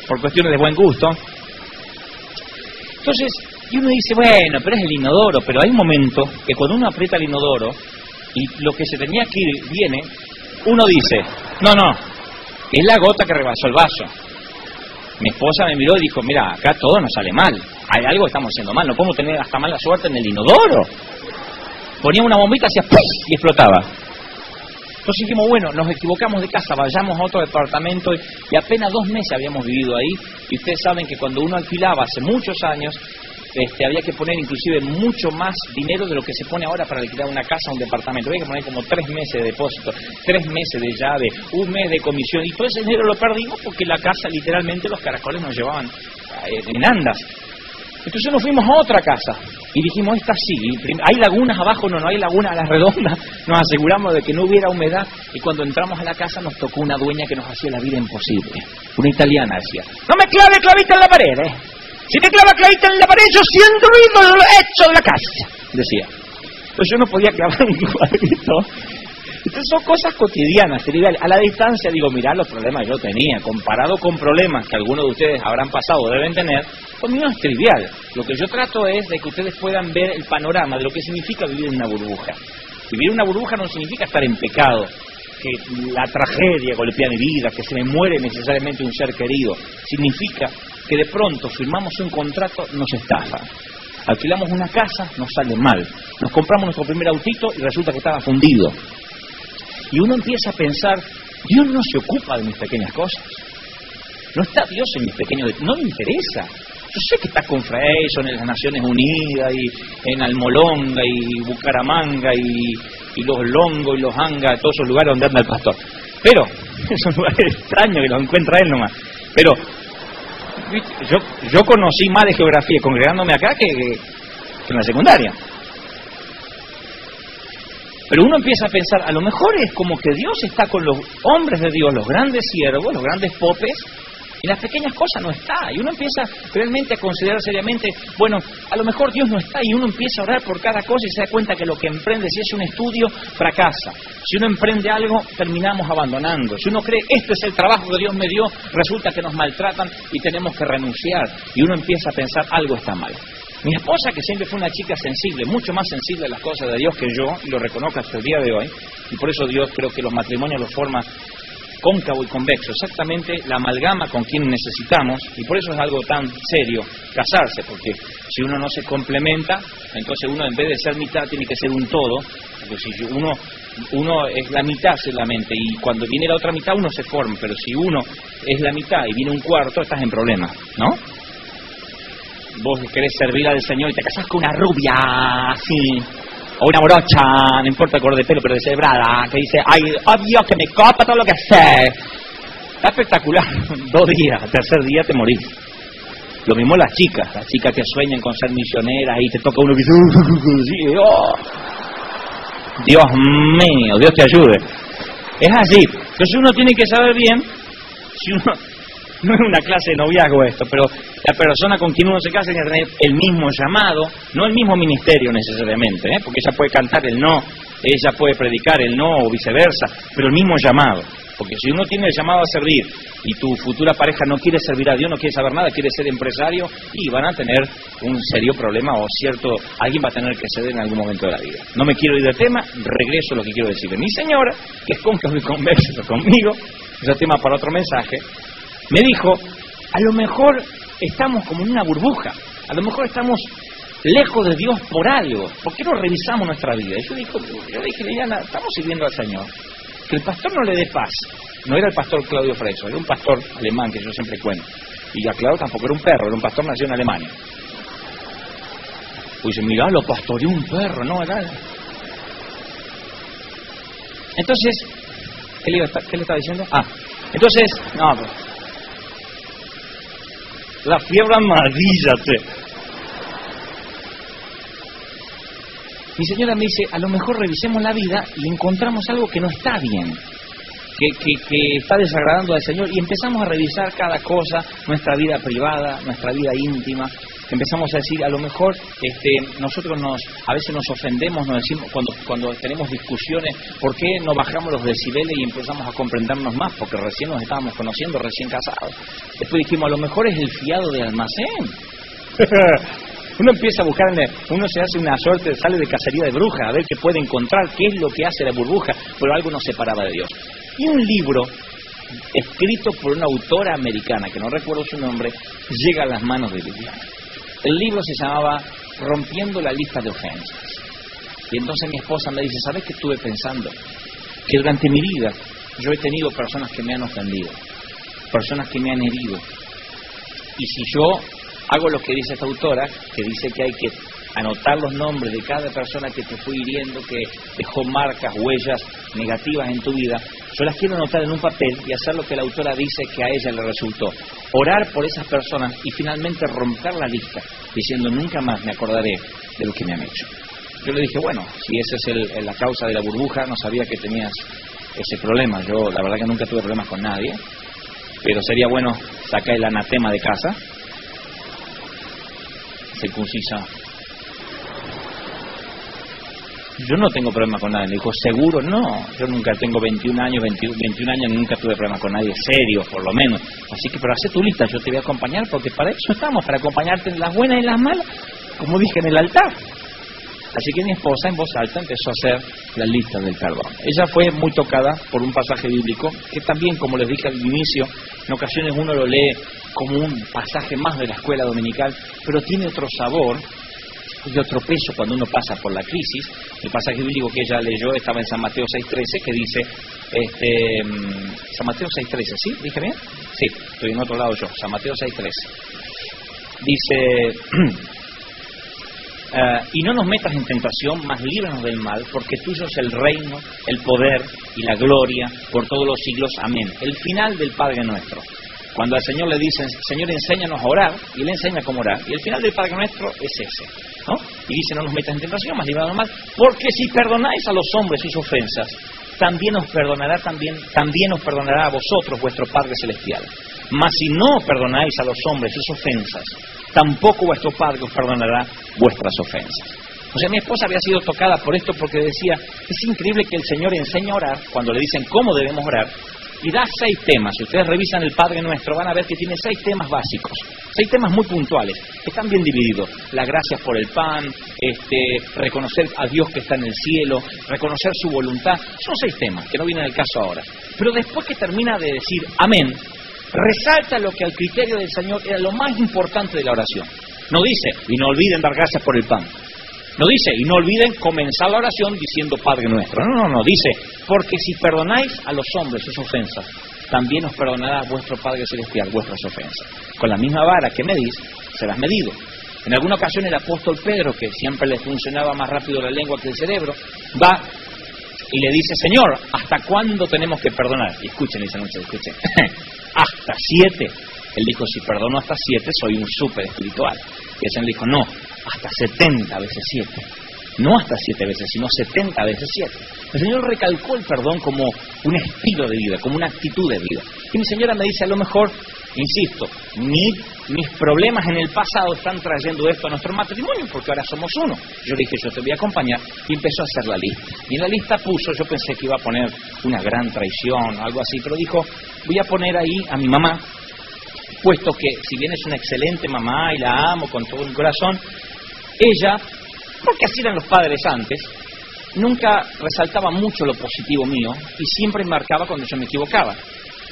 por cuestiones de buen gusto. Entonces, y uno dice, bueno, pero es el inodoro, pero hay un momento que cuando uno aprieta el inodoro y lo que se tenía que ir viene, uno dice, no, es la gota que rebasó el vaso. Mi esposa me miró y dijo, mira, acá todo nos sale mal, hay algo que estamos haciendo mal, no podemos tener hasta mala suerte en el inodoro. Ponía una bombita, hacía ¡puf! Y explotaba. Entonces dijimos, bueno, nos equivocamos de casa, vayamos a otro departamento, y apenas 2 meses habíamos vivido ahí, y ustedes saben que cuando uno alquilaba hace muchos años, había que poner inclusive mucho más dinero de lo que se pone ahora para alquilar una casa o un departamento. Había que poner como 3 meses de depósito, 3 meses de llave, 1 mes de comisión, y todo ese dinero lo perdimos porque la casa, literalmente, los caracoles nos llevaban en andas. Entonces nos fuimos a otra casa y dijimos, esta sí, hay lagunas abajo, no hay lagunas a la redonda, nos aseguramos de que no hubiera humedad, y cuando entramos a la casa nos tocó una dueña que nos hacía la vida imposible, una italiana. Decía, no me clave clavita en la pared, si me clava clavita en la pared yo siento ruido en lo hecho de la casa, decía. Entonces yo no podía clavar un cuadrito. Entonces son cosas cotidianas, triviales. A la distancia digo, mirá los problemas que yo tenía, comparado con problemas que algunos de ustedes habrán pasado o deben tener, conmigo es trivial. Lo que yo trato es de que ustedes puedan ver el panorama de lo que significa vivir en una burbuja. Vivir en una burbuja no significa estar en pecado, que la tragedia golpea mi vida, que se me muere necesariamente un ser querido. Significa que de pronto firmamos un contrato, nos estafa. Alquilamos una casa, nos sale mal. Nos compramos nuestro primer autito y resulta que estaba fundido. Y uno empieza a pensar, Dios no se ocupa de mis pequeñas cosas. No está Dios en mis pequeños... No le interesa. Yo sé que está con Freyson en las Naciones Unidas, y en Almolonga, y Bucaramanga, y los Longos, y los Anga, todos esos lugares donde anda el pastor. Pero, son lugares extraños que los encuentra él nomás. Pero, yo conocí más de geografía congregándome acá que en la secundaria. Pero uno empieza a pensar, a lo mejor es como que Dios está con los hombres de Dios, los grandes siervos, los grandes popes, y las pequeñas cosas no está. Y uno empieza realmente a considerar seriamente, bueno, a lo mejor Dios no está, y uno empieza a orar por cada cosa y se da cuenta que lo que emprende, si es un estudio, fracasa. Si uno emprende algo, terminamos abandonando. Si uno cree, este es el trabajo que Dios me dio, resulta que nos maltratan y tenemos que renunciar. Y uno empieza a pensar, algo está mal. Mi esposa, que siempre fue una chica sensible, mucho más sensible a las cosas de Dios que yo, y lo reconozco hasta el día de hoy, y por eso Dios creo que los matrimonios los forma cóncavo y convexo, exactamente la amalgama con quien necesitamos, y por eso es algo tan serio casarse, porque si uno no se complementa, entonces uno en vez de ser mitad tiene que ser un todo, porque si uno es la mitad solamente, y cuando viene la otra mitad uno se forma, pero si uno es la mitad y viene un cuarto, estás en problemas, ¿no? Vos querés servir al Señor y te casás con una rubia así, o una morocha, no importa el color de pelo, pero deshebrada, que dice, ay, obvio que me copa todo lo que sé. Está espectacular. 2 días, al tercer día te morís. Lo mismo las chicas que sueñan con ser misioneras y te toca uno que dice, oh, Dios mío, Dios te ayude. Es así. Entonces uno tiene que saber bien, si uno... No es una clase de noviazgo esto, pero la persona con quien uno se casa tiene que tener el mismo llamado, no el mismo ministerio necesariamente, porque ella puede cantar el no, ella puede predicar el no o viceversa, pero el mismo llamado. Porque si uno tiene el llamado a servir y tu futura pareja no quiere servir a Dios, no quiere saber nada, quiere ser empresario, y van a tener un serio problema, o alguien va a tener que ceder en algún momento de la vida. No me quiero ir del tema, regreso a lo que quiero decirle. Mi señora, que es cóncavo y conversa conmigo, ese tema para otro mensaje, me dijo, a lo mejor estamos como en una burbuja, a lo mejor estamos lejos de Dios por algo, ¿por qué no revisamos nuestra vida? Y yo dije, Liliana, estamos sirviendo al Señor, que el pastor no le dé paz. No era el pastor Claudio Freyson, era un pastor alemán que yo siempre cuento, y a Claudio tampoco era un perro, era un pastor nacido en Alemania. Pues dice, mirá, lo pastoreó un perro, ¿no? Entonces, ¿qué le estaba diciendo? Entonces, no, pues, la fiebre amarilla, Mi señora me dice, a lo mejor revisemos la vida y encontramos algo que no está bien, que está desagradando al Señor, y empezamos a revisar cada cosa, nuestra vida privada, nuestra vida íntima. Empezamos a decir, a lo mejor nosotros a veces nos ofendemos, nos decimos cuando tenemos discusiones, ¿por qué no bajamos los decibeles y empezamos a comprendernos más? Porque recién nos estábamos conociendo, recién casados. Después dijimos, a lo mejor es el fiado de almacén. Uno empieza a buscar, uno se hace una suerte, sale de cacería de bruja, a ver qué puede encontrar, qué es lo que hace la burbuja, pero algo nos separaba de Dios. Y un libro escrito por una autora americana, que no recuerdo su nombre, llega a las manos de Liliana. El libro se llamaba Rompiendo la lista de ofensas. Y entonces mi esposa me dice, ¿sabes qué estuve pensando? Que durante mi vida yo he tenido personas que me han ofendido, personas que me han herido. Y si yo hago lo que dice esta autora, que dice que hay que anotar los nombres de cada persona que te fue hiriendo, que dejó marcas, huellas negativas en tu vida, yo las quiero anotar en un papel y hacer lo que la autora dice que a ella le resultó. Orar por esas personas y finalmente romper la lista, diciendo nunca más me acordaré de lo que me han hecho. Yo le dije, bueno, si esa es la causa de la burbuja, no sabía que tenías ese problema. Yo la verdad que nunca tuve problemas con nadie, pero sería bueno sacar el anatema de casa. Circuncisa. Yo no tengo problema con nadie. Me dijo, ¿seguro? No, yo nunca tengo 21 años, nunca tuve problema con nadie, serio, por lo menos. Así que, pero haz tu lista, yo te voy a acompañar, porque para eso estamos, para acompañarte en las buenas y en las malas, como dije en el altar. Así que mi esposa en voz alta empezó a hacer la lista del perdón. Ella fue muy tocada por un pasaje bíblico, que también, como les dije al inicio, en ocasiones uno lo lee como un pasaje más de la escuela dominical, pero tiene otro sabor y otro peso cuando uno pasa por la crisis. El pasaje bíblico que ella leyó estaba en San Mateo 6:13, que dice, San Mateo 6:13, ¿sí? ¿Dije bien? Sí, estoy en otro lado yo, San Mateo 6:13. Dice, y no nos metas en tentación, mas líbranos del mal, porque tuyo es el reino, el poder y la gloria por todos los siglos. Amén. El final del Padre Nuestro. Cuando al Señor le dicen, Señor, enséñanos a orar, y Él enseña cómo orar. Y el final del Padre Nuestro es ese, ¿no? Y dice, no nos metas en tentación, mas líbranos del mal, porque si perdonáis a los hombres sus ofensas, también os perdonará a vosotros vuestro Padre Celestial. Mas si no perdonáis a los hombres sus ofensas, tampoco vuestro Padre os perdonará vuestras ofensas. O sea, mi esposa había sido tocada por esto porque decía, es increíble que el Señor enseña a orar, cuando le dicen cómo debemos orar, y da 6 temas. Si ustedes revisan el Padre Nuestro, van a ver que tiene 6 temas básicos, 6 temas muy puntuales, están bien divididos. La gracia por el pan, reconocer a Dios que está en el cielo, reconocer su voluntad. Son 6 temas, que no vienen al caso ahora. Pero después que termina de decir amén, resalta lo que al criterio del Señor era lo más importante de la oración. No dice, y no olviden dar gracias por el pan. No dice, y no olviden comenzar la oración diciendo Padre Nuestro. No, dice, porque si perdonáis a los hombres sus ofensas, también os perdonará vuestro Padre Celestial vuestras ofensas. Con la misma vara que medís, serás medido. En alguna ocasión el apóstol Pedro, que siempre le funcionaba más rápido la lengua que el cerebro, va y le dice, Señor, ¿hasta cuándo tenemos que perdonar? Y escuchen esa noche, escuchen. ¿Hasta 7? Él dijo, si perdono hasta 7, soy un súper espiritual. Y el Señor le dijo, no, hasta 70 veces 7. No hasta 7 veces, sino 70 veces 7. El Señor recalcó el perdón como un estilo de vida, como una actitud de vida. Y mi señora me dice, a lo mejor, insisto, mis problemas en el pasado están trayendo esto a nuestro matrimonio, porque ahora somos uno. Yo le dije, yo te voy a acompañar, y empezó a hacer la lista. Y en la lista puso, yo pensé que iba a poner una gran traición, algo así, pero dijo, voy a poner ahí a mi mamá, puesto que, si bien es una excelente mamá y la amo con todo mi corazón, ella, porque así eran los padres antes, nunca resaltaba mucho lo positivo mío y siempre marcaba cuando yo me equivocaba.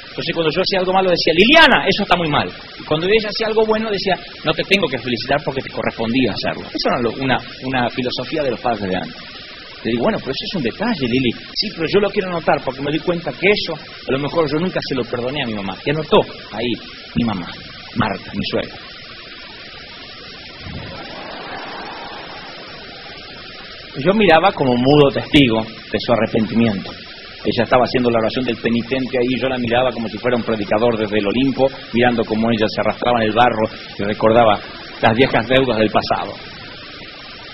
Entonces cuando yo hacía algo malo decía, Liliana, eso está muy mal. Y cuando ella hacía algo bueno decía, no te tengo que felicitar porque te correspondía hacerlo. Esa era una filosofía de los padres de antes. Le digo, bueno, pero eso es un detalle, Lili. Sí, pero yo lo quiero anotar porque me di cuenta que eso, a lo mejor yo nunca se lo perdoné a mi mamá. Y anotó ahí mi mamá, Marta, mi suegra. Yo miraba como mudo testigo de su arrepentimiento. Ella estaba haciendo la oración del penitente ahí, yo la miraba como si fuera un predicador desde el Olimpo, mirando cómo ella se arrastraba en el barro y recordaba las viejas deudas del pasado.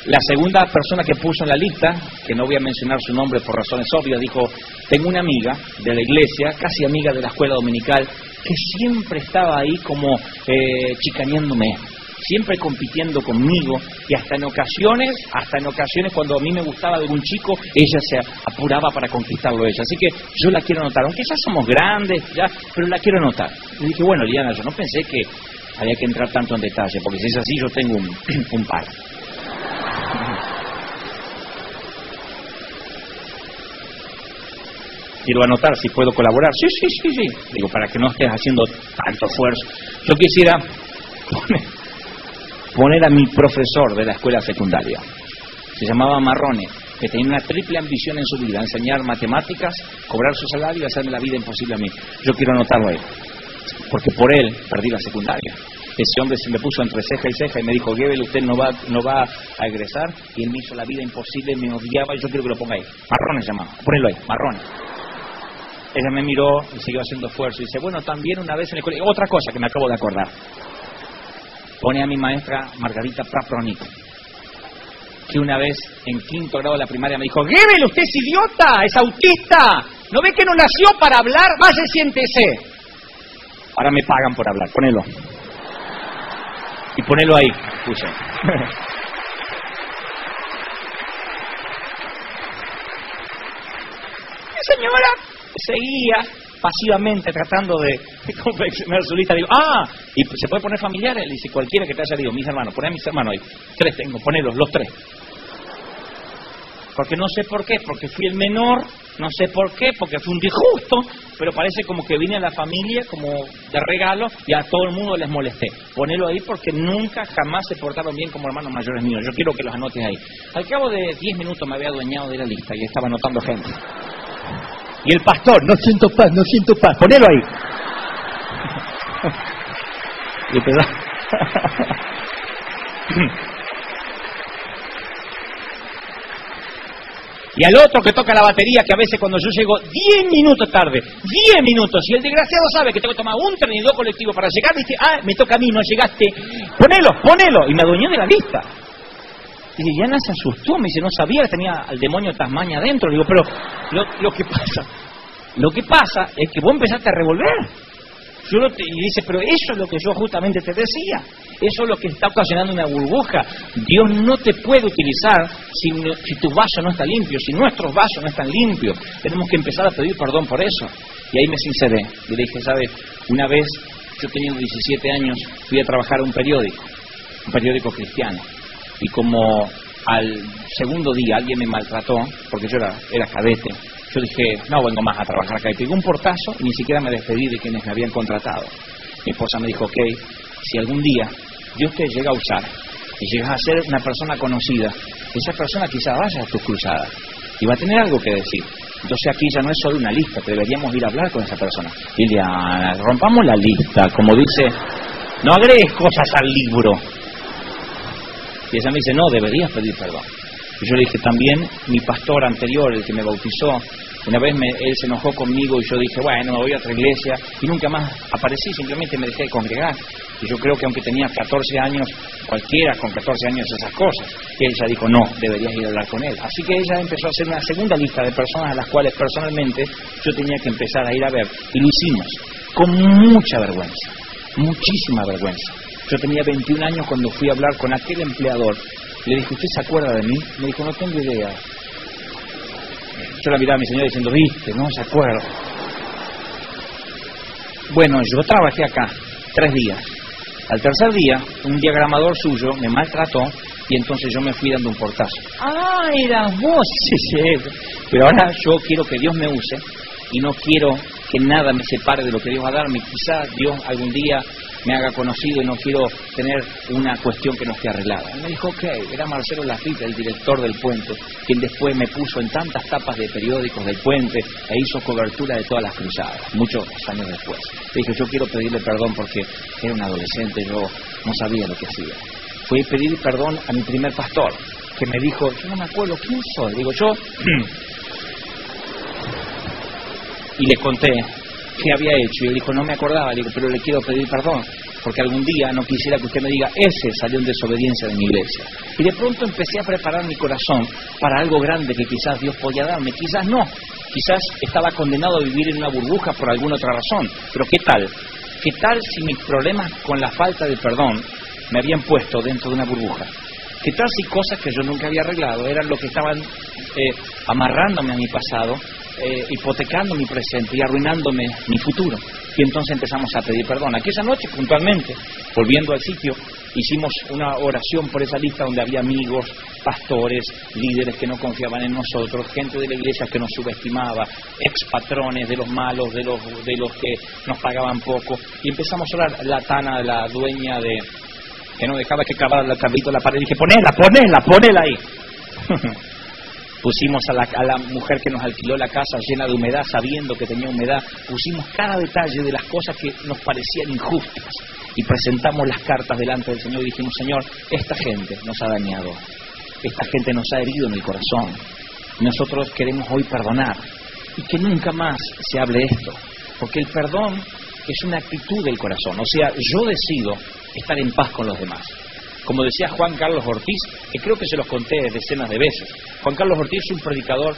La segunda persona que puso en la lista, que no voy a mencionar su nombre por razones obvias, dijo, tengo una amiga de la iglesia, casi amiga de la escuela dominical, que siempre estaba ahí como chicaneándome, siempre compitiendo conmigo, y hasta en ocasiones cuando a mí me gustaba de algún chico, ella se apuraba para conquistarlo ella. Así que yo la quiero anotar, aunque ya somos grandes, ya, pero la quiero anotar. Y dije, bueno, Liana, yo no pensé que había que entrar tanto en detalle, porque si es así yo tengo un par. Quiero anotar si puedo colaborar. Sí. Digo, para que no estés haciendo tanto esfuerzo. Yo quisiera poner a mi profesor de la escuela secundaria. Se llamaba Marrone, que tenía una triple ambición en su vida: enseñar matemáticas, cobrar su salario y hacerme la vida imposible a mí. Yo quiero anotarlo a él, porque por él perdí la secundaria. Ese hombre se me puso entre ceja y ceja y me dijo, Gebel, usted no va a egresar, y él me hizo la vida imposible, me odiaba, y yo quiero que lo ponga ahí. Marrone se llamaba, ponelo ahí, Marrone. Ella me miró y siguió haciendo esfuerzo y dice, bueno, también una vez en el colegio, otra cosa que me acabo de acordar, pone a mi maestra Margarita Prapronic, que una vez en 5º grado de la primaria me dijo, Gebel, usted es idiota, es autista, ¿no ve que no nació para hablar? Vaya, siéntese. Ahora me pagan por hablar, ponelo. Y ponelo ahí, puse. La señora seguía pasivamente tratando de confeccionar su lista. Digo, ¿y se puede poner familiares? Le dice, cualquiera que te haya dicho, mis hermanos, poné a mis hermanos ahí. 3 tengo, ponelos, los 3. Porque no sé por qué, porque fui el menor, no sé por qué, porque fue un disgusto, pero parece como que vine a la familia como de regalo y a todo el mundo les molesté. Ponelo ahí porque nunca, jamás se portaron bien como hermanos mayores míos. Yo quiero que los anotes ahí. Al cabo de 10 minutos me había adueñado de la lista y estaba anotando gente. Y el pastor, no siento paz, ponelo ahí. Y empezó. Y al otro que toca la batería, que a veces cuando yo llego 10 minutos tarde, 10 minutos, y el desgraciado sabe que tengo que tomar un tren y 2 colectivos para llegar, dice, me toca a mí, no llegaste, ponelo, y me adueñé de la lista. Y Diana se asustó, me dice, no sabía que tenía al demonio Tasmania adentro. Le digo, pero lo que pasa es que vos empezaste a revolver. Y dice, pero eso es lo que yo justamente te decía. Eso es lo que está ocasionando una burbuja. Dios no te puede utilizar si tu vaso no está limpio, si nuestros vasos no están limpios. Tenemos que empezar a pedir perdón por eso. Y ahí me sinceré. Y le dije, ¿sabes? Una vez, yo tenía 17 años, fui a trabajar a un periódico cristiano. Y como al segundo día alguien me maltrató, porque yo era cadete, yo dije, no vengo más a trabajar acá. Y pegué un portazo y ni siquiera me despedí de quienes me habían contratado. Mi esposa me dijo, ok, si algún día Dios te llega a usar y llegas a ser una persona conocida, esa persona quizá vaya a tus cruzadas y va a tener algo que decir. Entonces aquí ya no es solo una lista, que deberíamos ir a hablar con esa persona. Liliana, rompamos la lista, como dice, no agregues cosas al libro. Y ella me dice, no, deberías pedir perdón. Y yo le dije, también mi pastor anterior, el que me bautizó, una vez él se enojó conmigo y yo dije, bueno, me voy a otra iglesia, y nunca más aparecí, simplemente me dejé de congregar. Y yo creo que aunque tenía 14 años, cualquiera con 14 años esas cosas, y ella dijo, no, deberías ir a hablar con él. Así que ella empezó a hacer una segunda lista de personas a las cuales personalmente yo tenía que empezar a ir a ver, y lo hicimos, con mucha vergüenza, muchísima vergüenza. Yo tenía 21 años cuando fui a hablar con aquel empleador. Le dije, ¿usted se acuerda de mí? Me dijo, no tengo idea. Yo la miraba a mi señora diciendo, viste, no se acuerda. Bueno, yo trabajé acá 3 días. Al tercer día, un diagramador suyo me maltrató y entonces yo me fui dando un portazo. Eras vos. Sí. Pero ahora yo quiero que Dios me use y no quiero que nada me separe de lo que Dios va a darme. Quizá Dios algún día me haga conocido y no quiero tener una cuestión que no esté arreglada. Y me dijo, ok, era Marcelo Lafita, el director del puente, quien después me puso en tantas tapas de periódicos del puente e hizo cobertura de todas las cruzadas, muchos años después. Le dije, yo quiero pedirle perdón porque era un adolescente, yo no sabía lo que hacía. Fui a pedir perdón a mi primer pastor, que me dijo, yo no me acuerdo quién soy. Digo, yo... y le conté qué había hecho, y él dijo, no me acordaba. Le digo, pero le quiero pedir perdón. porque algún día no quisiera que usted me diga, ese salió en desobediencia de mi iglesia. Y de pronto empecé a preparar mi corazón para algo grande que quizás Dios podía darme, quizás no. Quizás estaba condenado a vivir en una burbuja por alguna otra razón. Pero ¿qué tal? ¿Qué tal si mis problemas con la falta de perdón me habían puesto dentro de una burbuja? ¿Qué tal si cosas que yo nunca había arreglado eran lo que estaban amarrándome a mi pasado, hipotecando mi presente y arruinándome mi futuro? Y entonces empezamos a pedir perdón. Aquella noche, puntualmente, volviendo al sitio, hicimos una oración por esa lista donde había amigos, pastores, líderes que no confiaban en nosotros, gente de la iglesia que nos subestimaba, expatrones de los malos, de los que nos pagaban poco. Y empezamos a orar. La Tana, la dueña de... que no dejaba que clavara el carrito en la pared, dije, ponela ahí. Pusimos a la mujer que nos alquiló la casa llena de humedad, sabiendo que tenía humedad, pusimos cada detalle de las cosas que nos parecían injustas y presentamos las cartas delante del Señor y dijimos, Señor, esta gente nos ha dañado, esta gente nos ha herido en el corazón, nosotros queremos hoy perdonar y que nunca más se hable esto, porque el perdón es una actitud del corazón, o sea, yo decido estar en paz con los demás. Como decía Juan Carlos Ortiz, que creo que se los conté decenas de veces. Juan Carlos Ortiz es un predicador,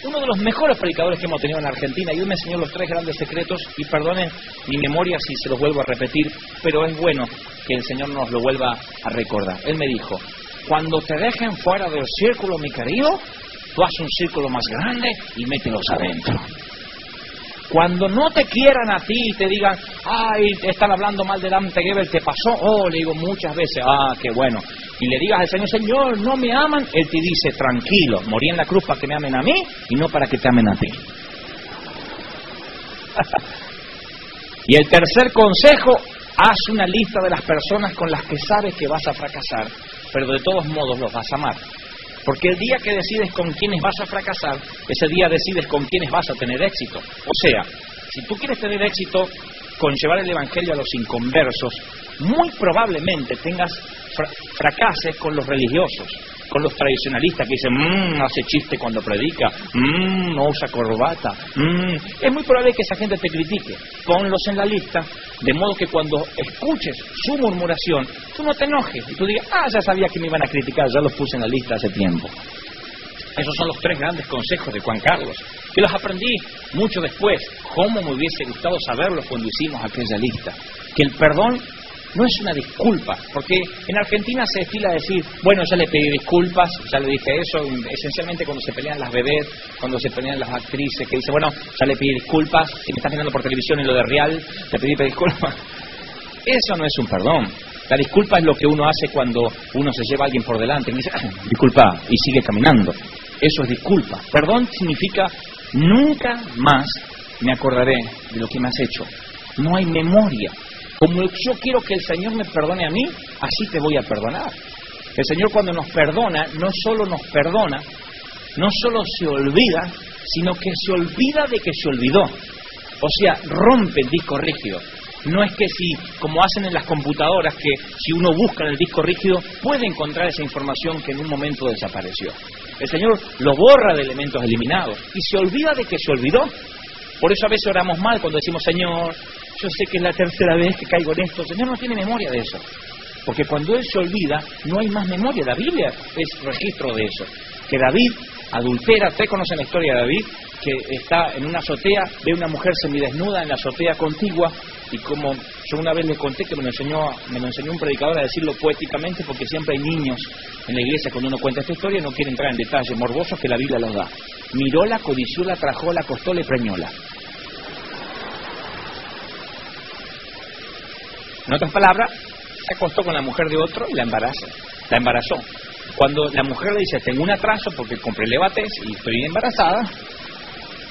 uno de los mejores predicadores que hemos tenido en Argentina, y él me enseñó los 3 grandes secretos, y perdonen mi memoria si se los vuelvo a repetir, pero es bueno que el Señor nos lo vuelva a recordar. Él me dijo, cuando te dejen fuera del círculo, mi querido, tú haz un círculo más grande y mételos adentro. Cuando no te quieran a ti y te digan, ay, están hablando mal de Dante Gebel, ¿te pasó? Oh, le digo muchas veces, qué bueno. Y le digas al Señor, Señor, no me aman, Él te dice, tranquilo, morí en la cruz para que me amen a mí y no para que te amen a ti. Y el tercer consejo, haz una lista de las personas con las que sabes que vas a fracasar, pero de todos modos los vas a amar. Porque el día que decides con quiénes vas a fracasar, ese día decides con quiénes vas a tener éxito. O sea, si tú quieres tener éxito con llevar el Evangelio a los inconversos, muy probablemente fracases con los religiosos, con los tradicionalistas que dicen, hace chiste cuando predica, no usa corbata. Es muy probable que esa gente te critique. Ponlos en la lista, de modo que cuando escuches su murmuración, tú no te enojes y tú digas, ya sabía que me iban a criticar, ya los puse en la lista hace tiempo. Esos son los 3 grandes consejos de Juan Carlos, que los aprendí mucho después. Cómo me hubiese gustado saberlos cuando hicimos aquella lista. Que el perdón no es una disculpa, porque en Argentina se estila decir, bueno, ya le pedí disculpas, ya le dije eso, esencialmente cuando se pelean las bebés, cuando se pelean las actrices, que dice, bueno, ya le pedí disculpas, si me estás mirando por televisión en lo de Real, te pedí disculpas. Eso no es un perdón. La disculpa es lo que uno hace cuando uno se lleva a alguien por delante y dice, disculpa, y sigue caminando. Eso es disculpa. Perdón significa, nunca más me acordaré de lo que me has hecho. No hay memoria. Como yo quiero que el Señor me perdone a mí, así te voy a perdonar. El Señor cuando nos perdona, no solo nos perdona, no solo se olvida, sino que se olvida de que se olvidó. O sea, rompe el disco rígido. No es que si, como hacen en las computadoras, que si uno busca en el disco rígido, puede encontrar esa información que en un momento desapareció. El Señor lo borra de elementos eliminados y se olvida de que se olvidó. Por eso a veces oramos mal cuando decimos, Señor, yo sé que es la tercera vez que caigo en esto. El Señor no tiene memoria de eso. Porque cuando Él se olvida, no hay más memoria. La Biblia es registro de eso. Que David adultera. Ustedes conocen la historia de David, que está en una azotea, ve una mujer semidesnuda en la azotea contigua, y como yo una vez les conté que me lo enseñó un predicador a decirlo poéticamente, porque siempre hay niños en la iglesia cuando uno cuenta esta historia, no quiere entrar en detalles morbosos que la Biblia los da. Miróla, codicióla, trajóla, acostóla y preñóla. En otras palabras, se acostó con la mujer de otro y la embarazó. Cuando la mujer le dice, tengo un atraso porque compré levates y estoy embarazada,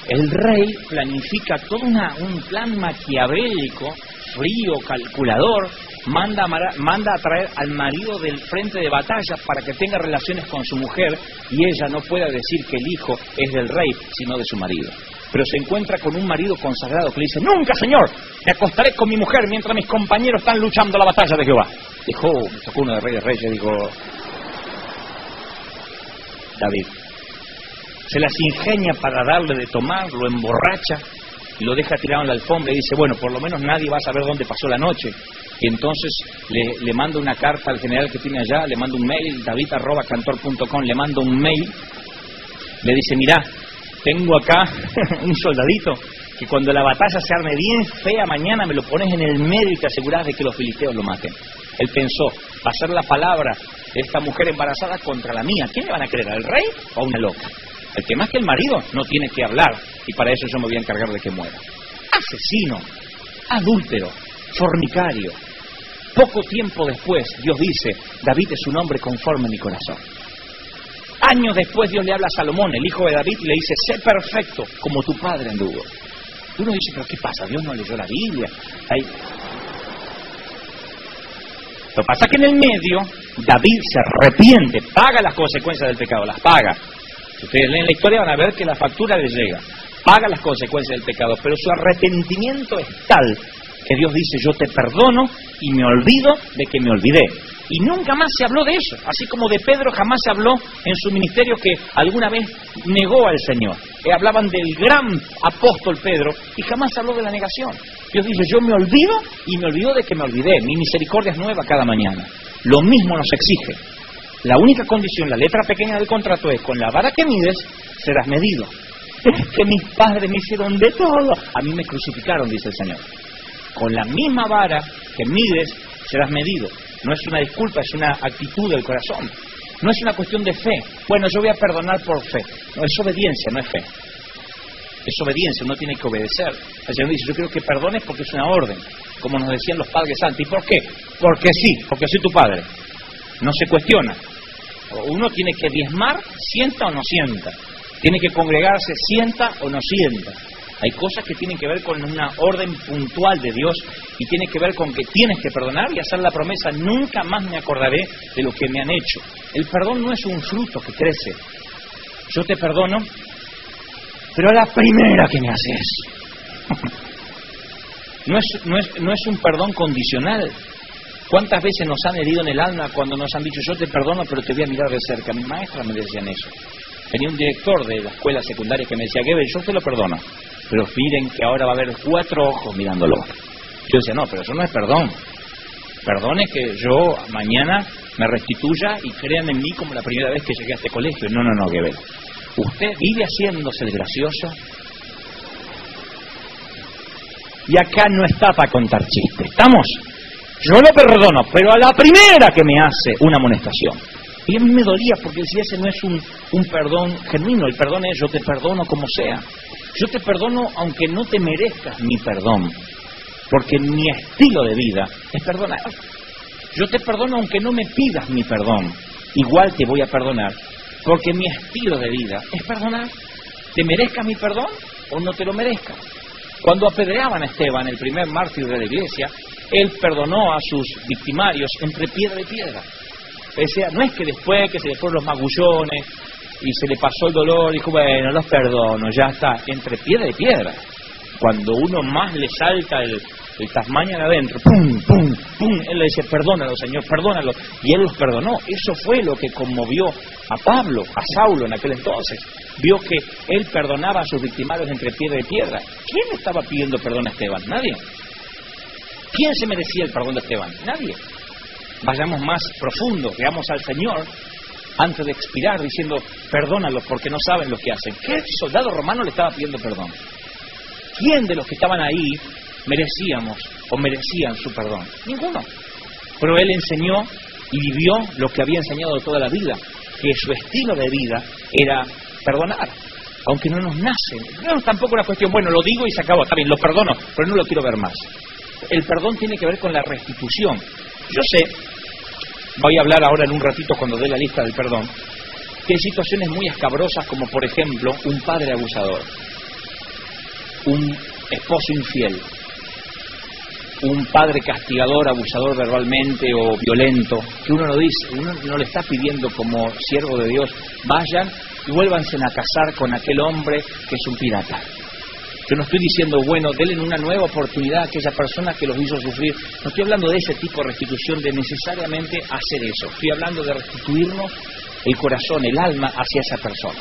el rey planifica todo un plan maquiavélico, frío, calculador, manda a traer al marido del frente de batalla para que tenga relaciones con su mujer y ella no pueda decir que el hijo es del rey, sino de su marido. Pero se encuentra con un marido consagrado que le dice, nunca, señor, me acostaré con mi mujer mientras mis compañeros están luchando la batalla de Jehová. Dijo, me tocó uno de Rey de Reyes, dijo David. Se las ingenia para darle de tomar, lo emborracha y lo deja tirado en la alfombra y dice, bueno, por lo menos nadie va a saber dónde pasó la noche. Y entonces le manda una carta al general que tiene allá, le manda un mail, david@cantor.com, le manda un mail, le dice, mirá, tengo acá un soldadito que cuando la batalla se arme bien fea mañana me lo pones en el medio y te asegurás de que los filisteos lo maten. Él pensó, pasar la palabra de esta mujer embarazada contra la mía. ¿Quién le van a creer, al rey o a una loca? El que más que el marido no tiene que hablar, y para eso yo me voy a encargar de que muera. Asesino, adúltero, fornicario. Poco tiempo después, Dios dice, David es un hombre conforme a mi corazón. Años después, Dios le habla a Salomón, el hijo de David, y le dice, sé perfecto como tu padre anduvo. Uno dice, pero ¿qué pasa? ¿Dios no leyó la Biblia? Ahí. Lo que pasa es que en el medio, David se arrepiente, paga las consecuencias del pecado, las paga. Si ustedes leen la historia van a ver que la factura les llega. Paga las consecuencias del pecado, pero su arrepentimiento es tal que Dios dice, yo te perdono y me olvido de que me olvidé. Y nunca más se habló de eso, así como de Pedro jamás se habló en su ministerio que alguna vez negó al Señor. Hablaban del gran apóstol Pedro y jamás se habló de la negación. Dios dice, yo me olvido y me olvido de que me olvidé. Mi misericordia es nueva cada mañana. Lo mismo nos exige. La única condición, la letra pequeña del contrato es, con la vara que mides, serás medido. Es que mis padres me hicieron de todo. A mí me crucificaron, dice el Señor. Con la misma vara que mides, serás medido. No es una disculpa, es una actitud del corazón. No es una cuestión de fe. Bueno, yo voy a perdonar por fe. No, es obediencia, no es fe. Es obediencia, uno tiene que obedecer. El Señor dice, yo quiero que perdones porque es una orden, como nos decían los padres santos. ¿Y por qué? Porque sí, porque soy tu padre. No se cuestiona. Uno tiene que diezmar, sienta o no sienta. Tiene que congregarse, sienta o no sienta. Hay cosas que tienen que ver con una orden puntual de Dios y tiene que ver con que tienes que perdonar y hacer la promesa, nunca más me acordaré de lo que me han hecho. El perdón no es un fruto que crece. Yo te perdono, pero a la primera que me haces. No es un perdón condicional. ¿Cuántas veces nos han herido en el alma cuando nos han dicho, yo te perdono, pero te voy a mirar de cerca? Mis maestras me decían eso. Tenía un director de la escuela secundaria que me decía, Gebel, yo te lo perdono, pero miren que ahora va a haber 4 ojos mirándolo. Yo decía, no, pero eso no es perdón. Perdón es que yo mañana me restituya y crean en mí como la primera vez que llegué a este colegio. No, Gebel. Usted vive haciéndose el gracioso y acá no está para contar chistes. ¿Estamos? Yo lo perdono, pero a la primera que me hace una amonestación. Y a mí me dolía porque decía, ese no es un perdón genuino. El perdón es, yo te perdono como sea. Yo te perdono aunque no te merezcas mi perdón, porque mi estilo de vida es perdonar. Yo te perdono aunque no me pidas mi perdón, igual te voy a perdonar, porque mi estilo de vida es perdonar. ¿Te merezcas mi perdón o no te lo merezcas? Cuando apedreaban a Esteban, el primer mártir de la iglesia, él perdonó a sus victimarios entre piedra y piedra. O sea, no es que después que se le fueron los magullones y se le pasó el dolor, dijo, bueno, los perdono, ya está, entre piedra y piedra. Cuando uno más le salta el Tasmanian adentro, pum, pum, pum, él le dice, perdónalo, Señor, perdónalo. Y él los perdonó. Eso fue lo que conmovió a Pablo, a Saulo en aquel entonces. Vio que él perdonaba a sus victimarios entre piedra y piedra. ¿Quién le estaba pidiendo perdón a Esteban? Nadie. ¿Quién se merecía el perdón de Esteban? Nadie. Vayamos más profundo, veamos al Señor antes de expirar diciendo, perdónalos porque no saben lo que hacen. ¿Qué soldado romano le estaba pidiendo perdón? ¿Quién de los que estaban ahí merecíamos o merecían su perdón? Ninguno. Pero él enseñó y vivió lo que había enseñado toda la vida, que su estilo de vida era perdonar, aunque no nos nace. No es tampoco una cuestión, bueno, lo digo y se acabó, está bien, lo perdono, pero no lo quiero ver más. El perdón tiene que ver con la restitución. Yo sé, voy a hablar ahora en un ratito cuando dé la lista del perdón, que hay situaciones muy escabrosas como por ejemplo un padre abusador, un esposo infiel, un padre castigador, abusador verbalmente o violento, que uno no dice, uno no le está pidiendo como siervo de Dios, vayan y vuélvanse a casar con aquel hombre que es un pirata. Yo no estoy diciendo, bueno, denle una nueva oportunidad a aquella persona que los hizo sufrir. No estoy hablando de ese tipo de restitución, de necesariamente hacer eso. Estoy hablando de restituirnos el corazón, el alma hacia esa persona.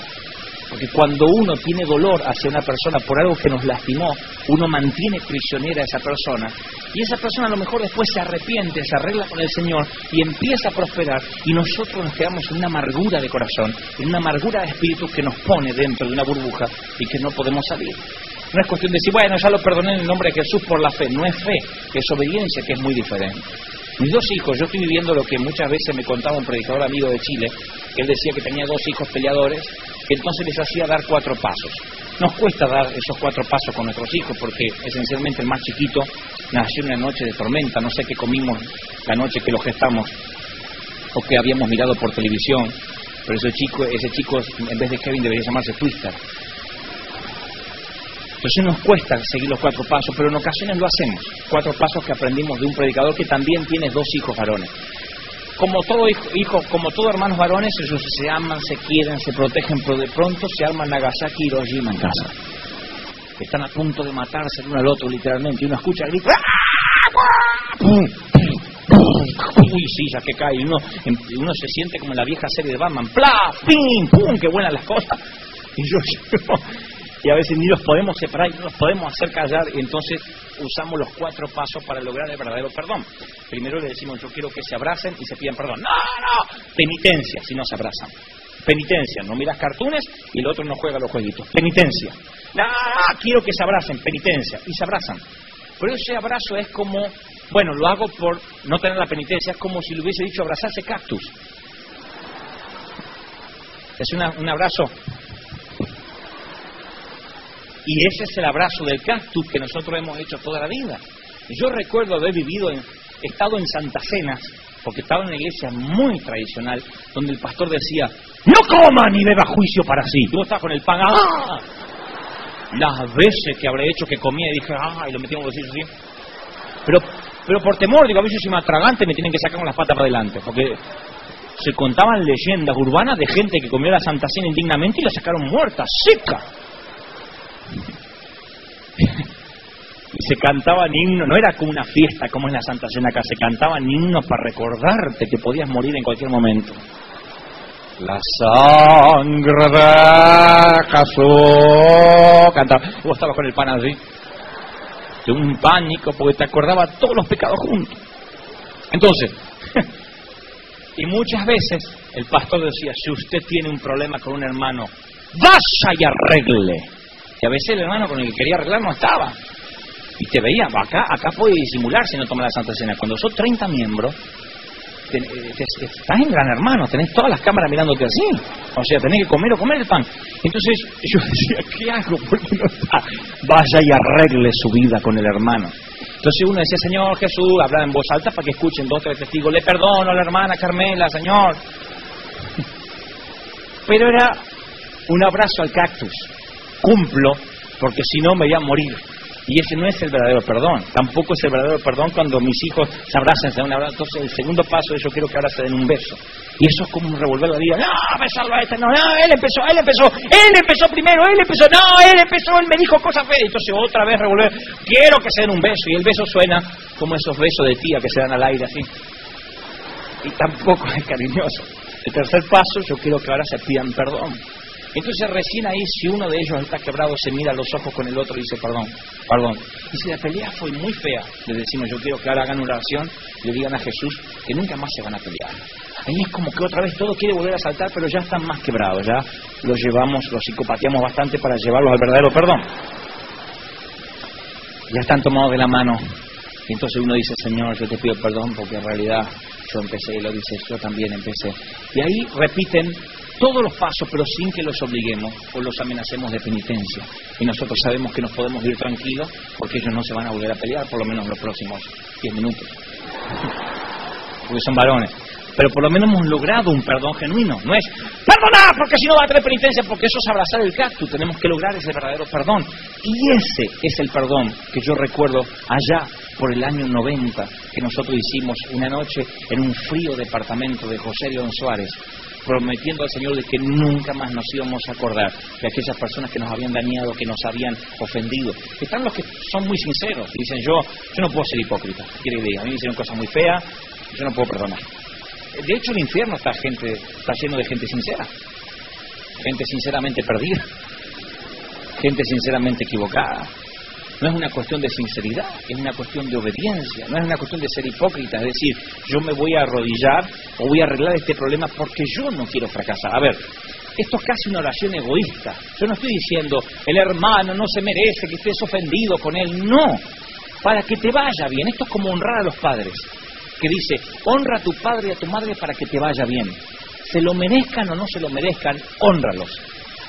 Porque cuando uno tiene dolor hacia una persona por algo que nos lastimó, uno mantiene prisionera a esa persona. Y esa persona a lo mejor después se arrepiente, se arregla con el Señor y empieza a prosperar. Y nosotros nos quedamos en una amargura de corazón, en una amargura de espíritu que nos pone dentro de una burbuja y que no podemos salir. No es cuestión de decir, bueno, ya lo perdoné en el nombre de Jesús por la fe. No es fe, es obediencia, que es muy diferente. Mis 2 hijos, yo estoy viviendo lo que muchas veces me contaba un predicador amigo de Chile, que él decía que tenía 2 hijos peleadores, que entonces les hacía dar 4 pasos. Nos cuesta dar esos 4 pasos con nuestros hijos, porque esencialmente el más chiquito nació en una noche de tormenta, no sé qué comimos la noche que lo gestamos, o que habíamos mirado por televisión, pero ese chico en vez de Kevin debería llamarse Twister. Entonces nos cuesta seguir los 4 pasos, pero en ocasiones lo hacemos. 4 pasos que aprendimos de un predicador que también tiene 2 hijos varones. Como todo hijo, como todos hermanos varones, ellos se aman, se quieren, se protegen, pero de pronto se arman Nagasaki y Hiroshima en casa. Están a punto de matarse el uno al otro, literalmente, y uno escucha el grito. Uy, sí, ya que cae, y uno se siente como en la vieja serie de Batman. ¡Pla! ¡Pim! ¡Pum! ¡Qué buenas las cosas! Y a veces ni los podemos separar, ni los podemos hacer callar, y entonces usamos los 4 pasos para lograr el verdadero perdón. Primero le decimos, yo quiero que se abracen y se pidan perdón. ¡No! Penitencia, si no se abrazan. Penitencia, no miras cartones y el otro no juega los jueguitos. Penitencia. ¡No! Quiero que se abracen. Penitencia. Y se abrazan. Pero ese abrazo es como, bueno, lo hago por no tener la penitencia, es como si le hubiese dicho abrazarse cactus. Es un abrazo. Y ese es el abrazo del cactus que nosotros hemos hecho toda la vida. Yo recuerdo haber estado en Santas Cenas, porque estaba en una iglesia muy tradicional, donde el pastor decía, no coma ni beba juicio para sí. Tú estás con el pan, ¡ah! Las veces que habré hecho que comía y dije, ¡ah! Y lo metí en un bolsillo así. Pero por temor, digo, a veces si me atragante me tienen que sacar con las patas para adelante, porque se contaban leyendas urbanas de gente que comió la Santa Cena indignamente y la sacaron muerta, seca. Y se cantaban himnos, no era como una fiesta como es la Santa Cena acá, se cantaban himnos para recordarte que podías morir en cualquier momento. La sangre de Jesús, cantaba. Vos estabas con el pan así, de un pánico porque te acordaba todos los pecados juntos. Entonces, y muchas veces el pastor decía, si usted tiene un problema con un hermano, vaya y arregle. Y a veces el hermano con el que quería arreglar no estaba. Y te veía, acá puede disimular si no toma la Santa Cena. Cuando sos 30 miembros, estás en Gran Hermano, tenés todas las cámaras mirándote así. O sea, tenés que comer el pan. Entonces yo decía, ¿qué hago? ¿Por qué no está? Vaya y arregle su vida con el hermano. Entonces uno decía, Señor Jesús, habla en voz alta para que escuchen 2 o 3 testigos. Le perdono a la hermana Carmela, Señor. Pero era un abrazo al cactus. Cumplo, porque si no me voy a morir. Y ese no es el verdadero perdón. Tampoco es el verdadero perdón cuando mis hijos se abrazan, se dan un abrazo. Entonces el segundo paso es yo quiero que ahora se den un beso. Y eso es como un revolver la vida. No, besarlo a este, no, él empezó primero, él me dijo cosas feas. Entonces otra vez revolver, quiero que se den un beso. Y el beso suena como esos besos de tía que se dan al aire así. Y tampoco es cariñoso. El tercer paso, yo quiero que ahora se pidan perdón. Entonces recién ahí, si uno de ellos está quebrado, se mira a los ojos con el otro y dice perdón. Y si la pelea fue muy fea, les decimos, yo quiero que ahora hagan una oración y le digan a Jesús que nunca más se van a pelear. Ahí es como que otra vez todo quiere volver a saltar, pero ya están más quebrados, ya los psicopateamos bastante para llevarlos al verdadero perdón. Ya están tomados de la mano. Y entonces uno dice, Señor, yo te pido perdón porque en realidad yo empecé, y lo dices, yo también empecé. Y ahí repiten todos los pasos, pero sin que los obliguemos o los amenacemos de penitencia. Y nosotros sabemos que nos podemos ir tranquilos porque ellos no se van a volver a pelear, por lo menos los próximos 10 minutos. Porque son varones. Pero por lo menos hemos logrado un perdón genuino. No es, perdonar, porque si no va a tener penitencia, porque eso es abrazar el cactus. Tenemos que lograr ese verdadero perdón. Y ese es el perdón que yo recuerdo allá por el año 90, que nosotros hicimos una noche en un frío departamento de José León Suárez, prometiendo al Señor de que nunca más nos íbamos a acordar de aquellas personas que nos habían dañado, que nos habían ofendido. Están los que son muy sinceros, dicen yo no puedo ser hipócrita, quiere que diga, a mí me hicieron cosas muy feas, yo no puedo perdonar. De hecho el infierno está lleno de gente sincera. gente sinceramente perdida, gente sinceramente equivocada. No es una cuestión de sinceridad, es una cuestión de obediencia, no es una cuestión de ser hipócrita, es decir, yo me voy a arrodillar o voy a arreglar este problema porque yo no quiero fracasar. A ver, esto es casi una oración egoísta. Yo no estoy diciendo, el hermano no se merece que estés ofendido con él, no, para que te vaya bien. Esto es como honrar a los padres, que dice, honra a tu padre y a tu madre para que te vaya bien. Se lo merezcan o no se lo merezcan, hónralos.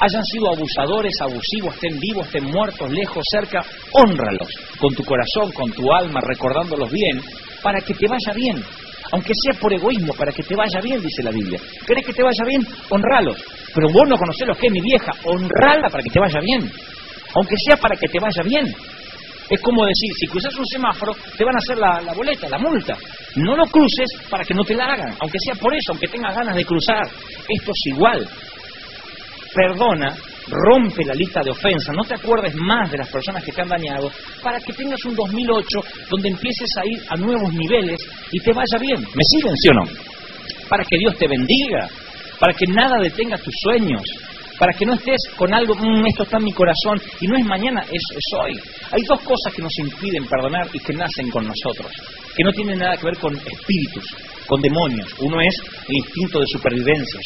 Hayan sido abusadores, abusivos, estén vivos, estén muertos, lejos, cerca, hónralos con tu corazón, con tu alma, recordándolos bien, para que te vaya bien. Aunque sea por egoísmo, para que te vaya bien, dice la Biblia. ¿Querés que te vaya bien? Honralos. Pero vos no conocés lo que es mi vieja, honrala para que te vaya bien. Aunque sea para que te vaya bien. Es como decir, si cruzas un semáforo, te van a hacer la boleta, la multa. No lo cruces para que no te la hagan, aunque sea por eso, aunque tengas ganas de cruzar. Esto es igual. Perdona, rompe la lista de ofensas, no te acuerdes más de las personas que te han dañado, para que tengas un 2008 donde empieces a ir a nuevos niveles y te vaya bien. ¿Me siguen, sí o no? Para que Dios te bendiga, para que nada detenga tus sueños, para que no estés con algo, esto está en mi corazón, y no es mañana, es hoy. Hay dos cosas que nos impiden perdonar y que nacen con nosotros, que no tienen nada que ver con espíritus, con demonios. Uno es el instinto de supervivencia.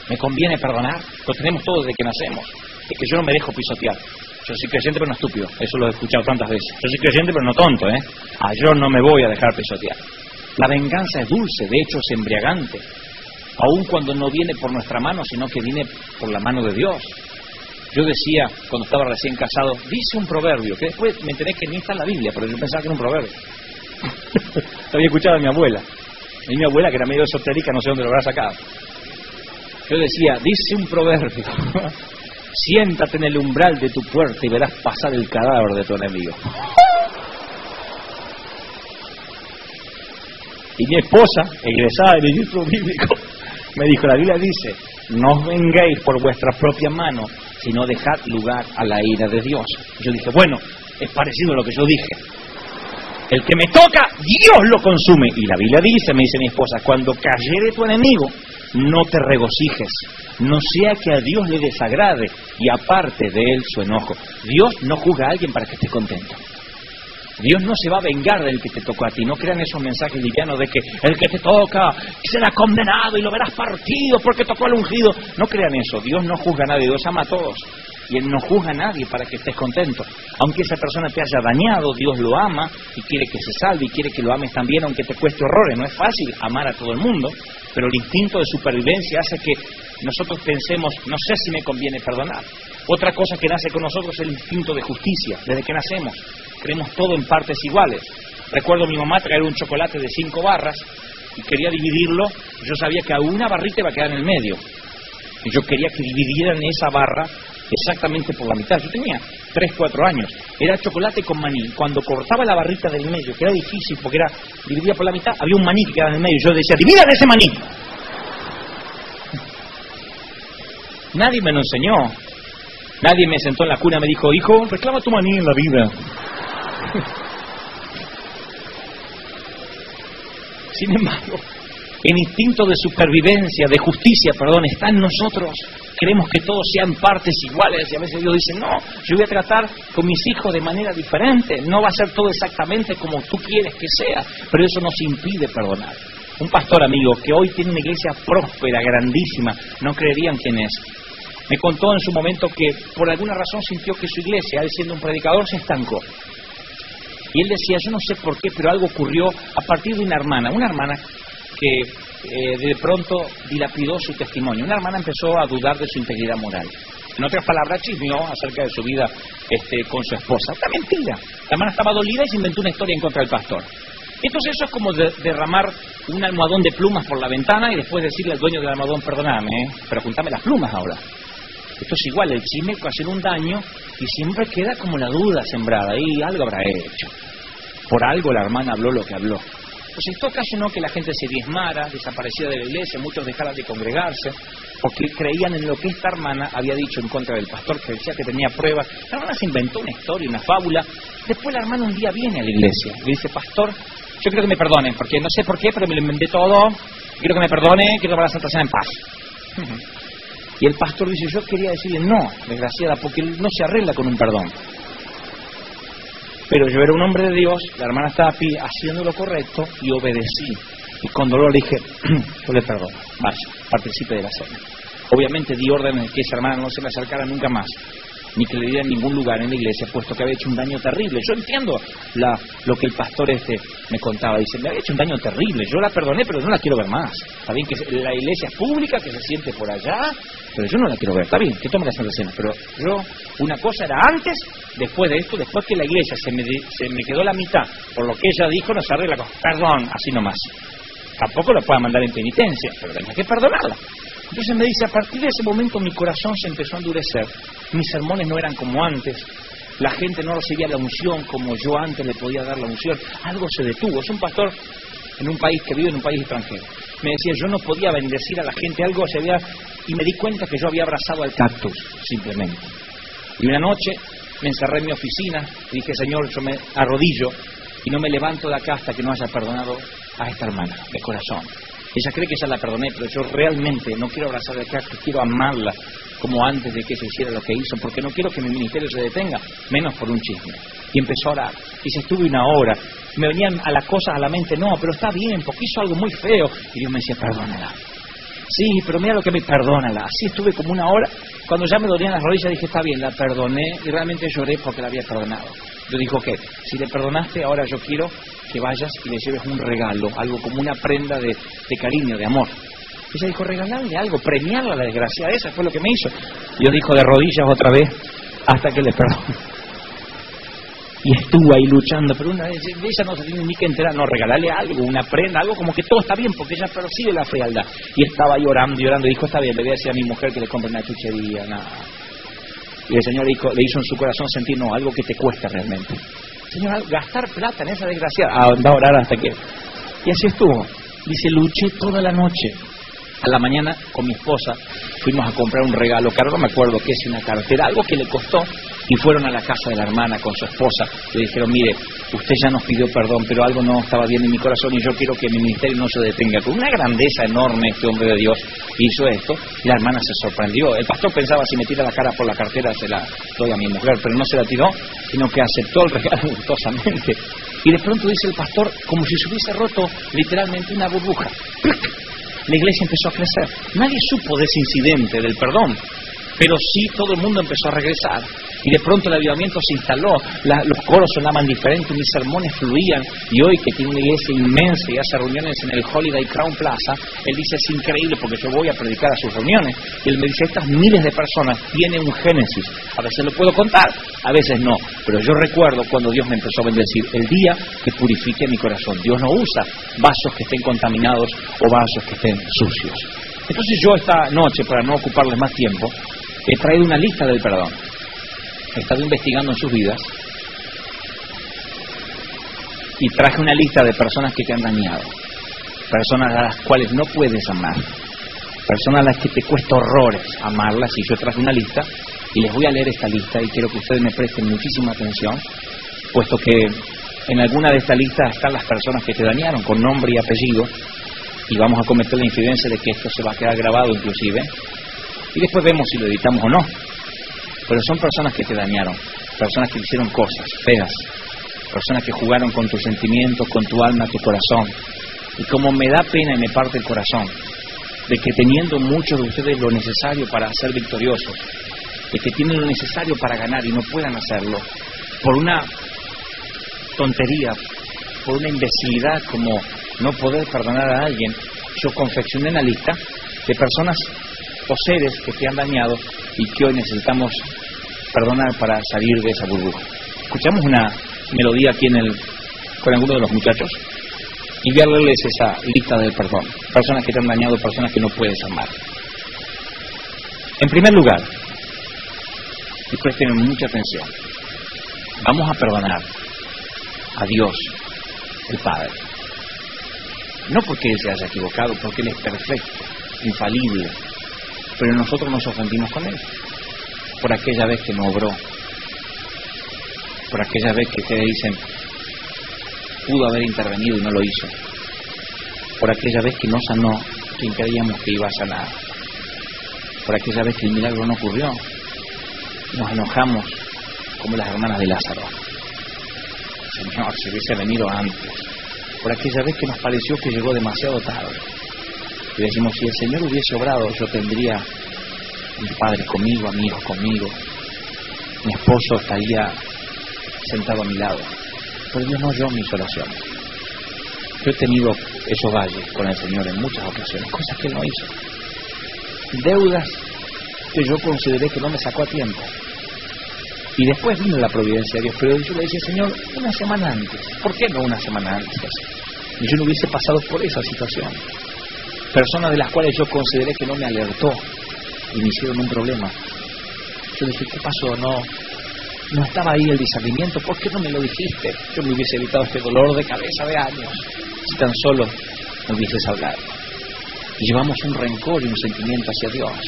Me conviene perdonar, lo tenemos todos desde que nacemos. Es que yo no me dejo pisotear. Yo soy creyente pero no estúpido, eso lo he escuchado tantas veces. Yo soy creyente pero no tonto, yo no me voy a dejar pisotear. La venganza es dulce, de hecho es embriagante, aun cuando no viene por nuestra mano, sino que viene por la mano de Dios. Yo decía, cuando estaba recién casado, dice un proverbio, que después me enteré que ni está en la Biblia, pero yo pensaba que era un proverbio. Lo había escuchado de mi abuela. Y mi abuela, que era medio esotérica, no sé dónde lo habrá sacado. Yo decía, dice un proverbio, siéntate en el umbral de tu puerta y verás pasar el cadáver de tu enemigo. Y mi esposa, egresada del instituto bíblico, me dijo, la Biblia dice, no os venguéis por vuestra propia mano, sino dejad lugar a la ira de Dios. Yo dije, bueno, es parecido a lo que yo dije. El que me toca, Dios lo consume. Y la Biblia dice, me dice mi esposa, cuando cayere tu enemigo, no te regocijes, no sea que a Dios le desagrade y aparte de él su enojo. Dios no juzga a alguien para que esté contento. Dios no se va a vengar del que te tocó a ti. No crean esos mensajes livianos de que el que te toca será condenado y lo verás partido porque tocó al ungido. No crean eso. Dios no juzga a nadie, Dios ama a todos. Y Él no juzga a nadie para que estés contento. Aunque esa persona te haya dañado, Dios lo ama y quiere que se salve y quiere que lo ames también, aunque te cueste horrores. No es fácil amar a todo el mundo, pero el instinto de supervivencia hace que nosotros pensemos, no sé si me conviene perdonar. Otra cosa que nace con nosotros es el instinto de justicia. Desde que nacemos, creemos todo en partes iguales. Recuerdo a mi mamá traer un chocolate de 5 barras y quería dividirlo. Yo sabía que una barrita iba a quedar en el medio. Y yo quería que dividieran esa barra exactamente por la mitad. Yo tenía 3, 4 años. Era chocolate con maní. Cuando cortaba la barrita del medio, que era difícil porque era dividida por la mitad, había un maní que quedaba en el medio. Yo decía, dividan ese maní. Nadie me lo enseñó. Nadie me sentó en la cuna y me dijo, hijo, reclama tu maní en la vida. Sin embargo, el instinto de supervivencia, de justicia, está en nosotros. Queremos que todos sean partes iguales y a veces Dios dice, no, yo voy a tratar con mis hijos de manera diferente. No va a ser todo exactamente como tú quieres que sea, pero eso nos impide perdonar. Un pastor amigo que hoy tiene una iglesia próspera, grandísima, no creerían quién es. Me contó en su momento que por alguna razón sintió que su iglesia, él siendo un predicador, se estancó. Y él decía, yo no sé por qué, pero algo ocurrió a partir de una hermana que de pronto dilapidó su testimonio. Una hermana empezó a dudar de su integridad moral. En otras palabras, chismeó acerca de su vida con su esposa. Una mentira. La hermana estaba dolida y se inventó una historia en contra del pastor. Entonces eso es como derramar un almohadón de plumas por la ventana y después decirle al dueño del almohadón, perdóname, pero juntame las plumas ahora. Esto es igual, el chisme puede hacer un daño y siempre queda como la duda sembrada y algo habrá hecho. Por algo la hermana habló lo que habló. Pues esto ocasionó que la gente se diezmara, desapareciera de la iglesia, muchos dejaran de congregarse, porque creían en lo que esta hermana había dicho en contra del pastor, que decía que tenía pruebas. La hermana se inventó una historia, una fábula. Después la hermana un día viene a la iglesia y le dice, pastor, yo quiero que me perdonen, porque no sé por qué, pero me lo inventé todo, quiero que me perdone, quiero que vaya a la Santa Cena en paz. Y el pastor dice, yo quería decirle no, desgraciada, porque no se arregla con un perdón. Pero yo era un hombre de Dios, la hermana estaba haciendo lo correcto y obedecí. Y con dolor le dije, yo le perdono, vaya, participe de la cena. Obviamente di órdenes de que esa hermana no se me acercara nunca más, ni que le diera en ningún lugar en la iglesia, puesto que había hecho un daño terrible. Yo entiendo lo que el pastor me contaba. Dice, me había hecho un daño terrible, yo la perdoné, pero no la quiero ver más. Está bien que la iglesia es pública, que se siente por allá, pero yo no la quiero ver. Está bien, que tome la Santa Cena, pero yo, una cosa era antes, después de esto, después que la iglesia se me quedó la mitad, por lo que ella dijo, no se arregla con perdón, así nomás. Tampoco la pueda mandar en penitencia, pero tenía que perdonarla. Entonces me dice, a partir de ese momento mi corazón se empezó a endurecer, mis sermones no eran como antes, la gente no recibía la unción como yo antes le podía dar la unción, algo se detuvo. Es un pastor en un país que vive en un país extranjero. Me decía, yo no podía bendecir a la gente, algo se había, y me di cuenta que yo había abrazado al cactus, simplemente. Y una noche me encerré en mi oficina y dije, Señor, yo me arrodillo y no me levanto de acá hasta que no haya perdonado a esta hermana, de corazón. Ella cree que ya la perdoné, pero yo realmente no quiero abrazar de acá, que quiero amarla como antes de que se hiciera lo que hizo, porque no quiero que mi ministerio se detenga, menos por un chisme. Y empezó a orar, y se estuve una hora, me venían a las cosas a la mente, no, pero está bien, porque hizo algo muy feo, y Dios me decía, perdónala. Sí, pero mira lo que me perdónala. Así estuve como una hora, cuando ya me dolían las rodillas dije, está bien, la perdoné, y realmente lloré porque la había perdonado. Yo dijo que, si le perdonaste, ahora yo quiero que vayas y le lleves un regalo, algo como una prenda de cariño, de amor. Ella dijo, regalarle algo, premiarla a la desgraciada, esa fue lo que me hizo. Yo dijo, de rodillas otra vez, hasta que le perdoné. Y estuvo ahí luchando, pero una vez, ella no se tiene ni que enterar, no, regalarle algo, una prenda, algo como que todo está bien, porque ella percibe la frialdad. Y estaba llorando, y dijo, está bien, le voy a decir a mi mujer que le compre una chuchería, nada. Y el Señor le hizo en su corazón sentir, no, algo que te cuesta realmente. Señor, gastar plata en esa desgraciada, anda a orar hasta que... Y así estuvo. Dice, luché toda la noche. A la mañana, con mi esposa, fuimos a comprar un regalo caro, no me acuerdo qué es, una cartera, algo que le costó, y fueron a la casa de la hermana con su esposa. Le dijeron, mire, usted ya nos pidió perdón, pero algo no estaba bien en mi corazón y yo quiero que mi ministerio no se detenga. Con una grandeza enorme este hombre de Dios hizo esto, y la hermana se sorprendió. El pastor pensaba, si me tira la cara por la cartera se la doy a mi mujer, pero no se la tiró, sino que aceptó el regalo gustosamente. Y de pronto dice el pastor, como si se hubiese roto literalmente una burbuja. La iglesia empezó a crecer. Nadie supo de ese incidente del perdón, pero sí todo el mundo empezó a regresar. Y de pronto el avivamiento se instaló, los coros sonaban diferentes, mis sermones fluían. Y hoy, que tiene una iglesia inmensa y hace reuniones en el Holiday Crown Plaza, él dice, es increíble porque yo voy a predicar a sus reuniones. Y él me dice, estas miles de personas tienen un génesis. A veces lo puedo contar, a veces no. Pero yo recuerdo cuando Dios me empezó a bendecir, el día que purifique mi corazón. Dios no usa vasos que estén contaminados o vasos que estén sucios. Entonces yo esta noche, para no ocuparles más tiempo, he traído una lista del perdón. He estado investigando en sus vidas y traje una lista de personas que te han dañado, personas a las cuales no puedes amar, personas a las que te cuesta horrores amarlas, y yo traje una lista y les voy a leer esta lista y quiero que ustedes me presten muchísima atención, puesto que en alguna de estas listas están las personas que te dañaron con nombre y apellido, y vamos a cometer la infidencia de que esto se va a quedar grabado inclusive, y después vemos si lo editamos o no. Pero son personas que te dañaron, personas que hicieron cosas feas, personas que jugaron con tus sentimientos, con tu alma, tu corazón. Y como me da pena y me parte el corazón de que teniendo muchos de ustedes lo necesario para ser victoriosos, de que tienen lo necesario para ganar y no puedan hacerlo, por una tontería, por una imbecilidad como no poder perdonar a alguien, yo confeccioné una lista de personas o seres que te han dañado y que hoy necesitamos perdonar para salir de esa burbuja. Escuchamos una melodía aquí con alguno de los muchachos y voy a leerles esa lista del perdón. Personas que te han dañado, personas que no puedes amar. En primer lugar, y presten mucha atención, vamos a perdonar a Dios, el Padre. No porque Él se haya equivocado, porque Él es perfecto, infalible, pero nosotros nos ofendimos con Él por aquella vez que no obró, por aquella vez que ustedes dicen pudo haber intervenido y no lo hizo, por aquella vez que no sanó quien creíamos que iba a sanar. por aquella vez que el milagro no ocurrió. Nos enojamos como las hermanas de Lázaro. Señor, si hubiese venido antes. Por aquella vez que nos pareció que llegó demasiado tarde. Y decimos, si el Señor hubiese obrado, yo tendría a mis padres conmigo, a mi hijo conmigo, mi esposo estaría sentado a mi lado. Pero Dios no oyó mis oraciones. Yo he tenido esos valles con el Señor en muchas ocasiones, cosas que Él no hizo. Deudas que yo consideré que no me sacó a tiempo. Y después vino la providencia de Dios, pero yo le decía, Señor, una semana antes. ¿Por qué no una semana antes? Y yo no hubiese pasado por esa situación. Personas de las cuales yo consideré que no me alertó y me hicieron un problema. Yo le dije, ¿qué pasó? No estaba ahí el discernimiento, ¿por qué no me lo dijiste? Yo me hubiese evitado este dolor de cabeza de años, si tan solo me hubieses hablado. Y llevamos un rencor y un sentimiento hacia Dios,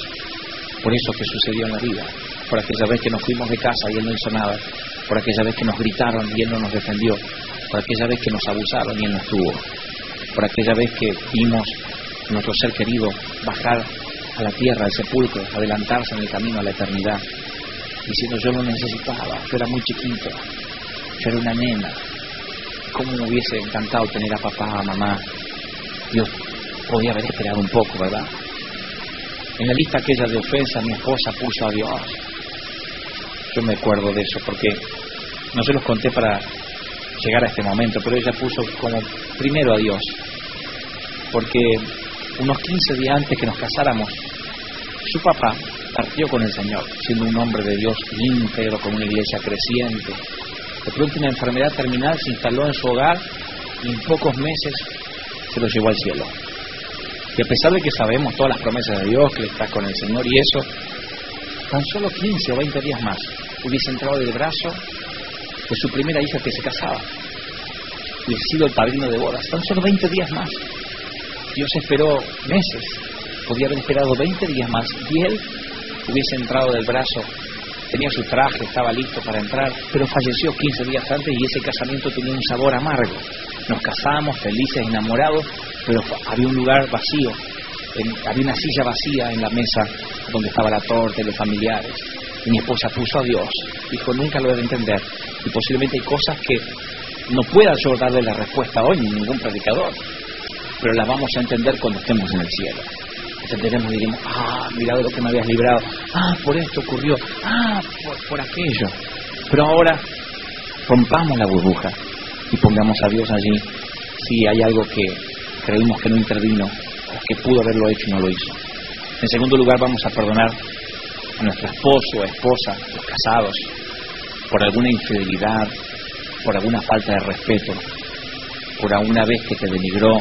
por eso que sucedió en la vida, por aquella vez que nos fuimos de casa y Él no hizo nada, por aquella vez que nos gritaron y Él no nos defendió, por aquella vez que nos abusaron y Él no estuvo, por aquella vez que vimos a nuestro ser querido bajar a la tierra, al sepulcro, adelantarse en el camino a la eternidad, diciendo yo lo necesitaba, yo era muy chiquito, yo era una nena, cómo me hubiese encantado tener a papá, a mamá. Dios podía haber esperado un poco, ¿verdad? En la lista aquella de ofensas mi esposa puso a Dios. Yo me acuerdo de eso porque no se los conté para llegar a este momento, pero ella puso como primero a Dios, porque unos 15 días antes que nos casáramos, su papá partió con el Señor, siendo un hombre de Dios íntegro, con una iglesia creciente. De pronto una enfermedad terminal se instaló en su hogar y en pocos meses se lo llevó al cielo. Y a pesar de que sabemos todas las promesas de Dios, que Él está con el Señor y eso, tan solo 15 o 20 días más hubiese entrado del brazo de su primera hija que se casaba. Hubiese sido el padrino de bodas, tan solo 20 días más. Dios esperó meses, podía haber esperado 20 días más y Él hubiese entrado del brazo, tenía su traje, estaba listo para entrar, pero falleció 15 días antes y ese casamiento tenía un sabor amargo. Nos casamos felices, enamorados, pero había un lugar vacío, había una silla vacía en la mesa donde estaba la torta y los familiares. Y mi esposa puso a Dios, dijo, nunca lo he de entender, y posiblemente hay cosas que no pueda yo darle la respuesta hoy, ni ningún predicador, pero las vamos a entender cuando estemos en el cielo. Entenderemos y diremos, mira de lo que me habías librado, por esto ocurrió, por aquello. Pero ahora rompamos la burbuja y pongamos a Dios allí si hay algo que creímos que no intervino o que pudo haberlo hecho y no lo hizo. En segundo lugar, vamos a perdonar a nuestro esposo o esposa, los casados, por alguna infidelidad, por alguna falta de respeto, por alguna vez que te denigró,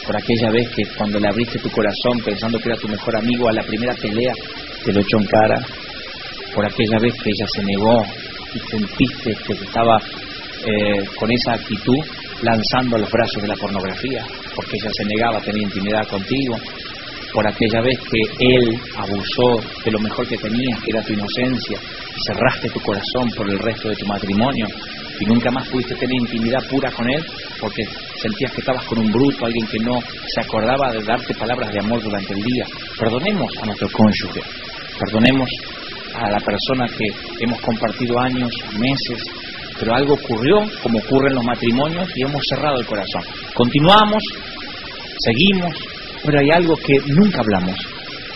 por aquella vez que cuando le abriste tu corazón pensando que era tu mejor amigo, a la primera pelea te lo echó en cara, por aquella vez que ella se negó y sentiste que estaba con esa actitud lanzando a los brazos de la pornografía, porque ella se negaba a tener intimidad contigo, por aquella vez que él abusó de lo mejor que tenías, que era tu inocencia, y cerraste tu corazón por el resto de tu matrimonio y nunca más pudiste tener intimidad pura con él porque sentías que estabas con un bruto, alguien que no se acordaba de darte palabras de amor durante el día. Perdonemos a nuestro cónyuge, perdonemos a la persona que hemos compartido años, meses, pero algo ocurrió, como ocurre en los matrimonios, y hemos cerrado el corazón. Continuamos, seguimos, pero hay algo que nunca hablamos.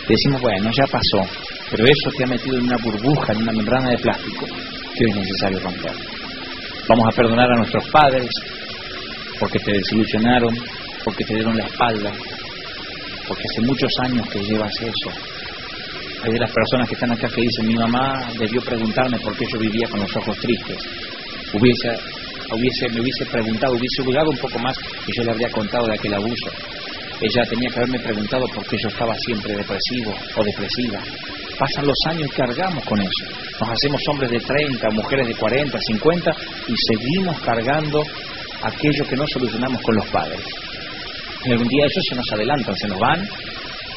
Decimos, bueno, ya pasó, pero eso te ha metido en una burbuja, en una membrana de plástico, que hoy es necesario romper. Vamos a perdonar a nuestros padres, porque te desilusionaron, porque te dieron la espalda, porque hace muchos años que llevas eso. Hay de las personas que están acá que dicen, mi mamá debió preguntarme por qué yo vivía con los ojos tristes. Me hubiese preguntado, hubiese dudado un poco más y yo le habría contado de aquel abuso. Ella tenía que haberme preguntado por qué yo estaba siempre depresivo o depresiva. Pasan los años y cargamos con eso. Nos hacemos hombres de 30, mujeres de 40, 50 y seguimos cargando aquello que no solucionamos con los padres. Y algún día ellos se nos adelantan, se nos van,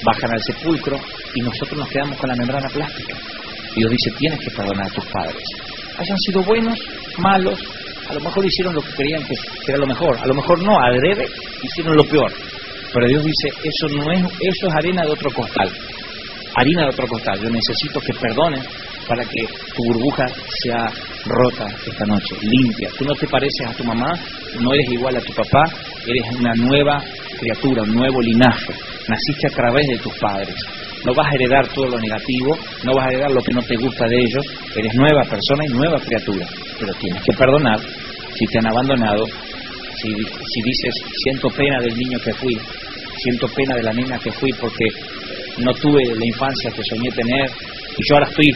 bajan al sepulcro y nosotros nos quedamos con la membrana plástica. Y Dios dice, tienes que perdonar a tus padres. Hayan sido buenos, malos, a lo mejor hicieron lo que creían que era lo mejor, a lo mejor no, adrede, hicieron lo peor. Pero Dios dice, eso es arena de otro costal. harina de otro costal. Yo necesito que perdones para que tu burbuja sea rota esta noche, limpia. Tú no te pareces a tu mamá, no eres igual a tu papá, eres una nueva criatura, un nuevo linaje. Naciste a través de tus padres. No vas a heredar todo lo negativo, no vas a heredar lo que no te gusta de ellos. Eres nueva persona y nueva criatura. Pero tienes que perdonar si te han abandonado, si dices, siento pena del niño que fui, siento pena de la nena que fui porque no tuve la infancia que soñé tener y yo ahora estoy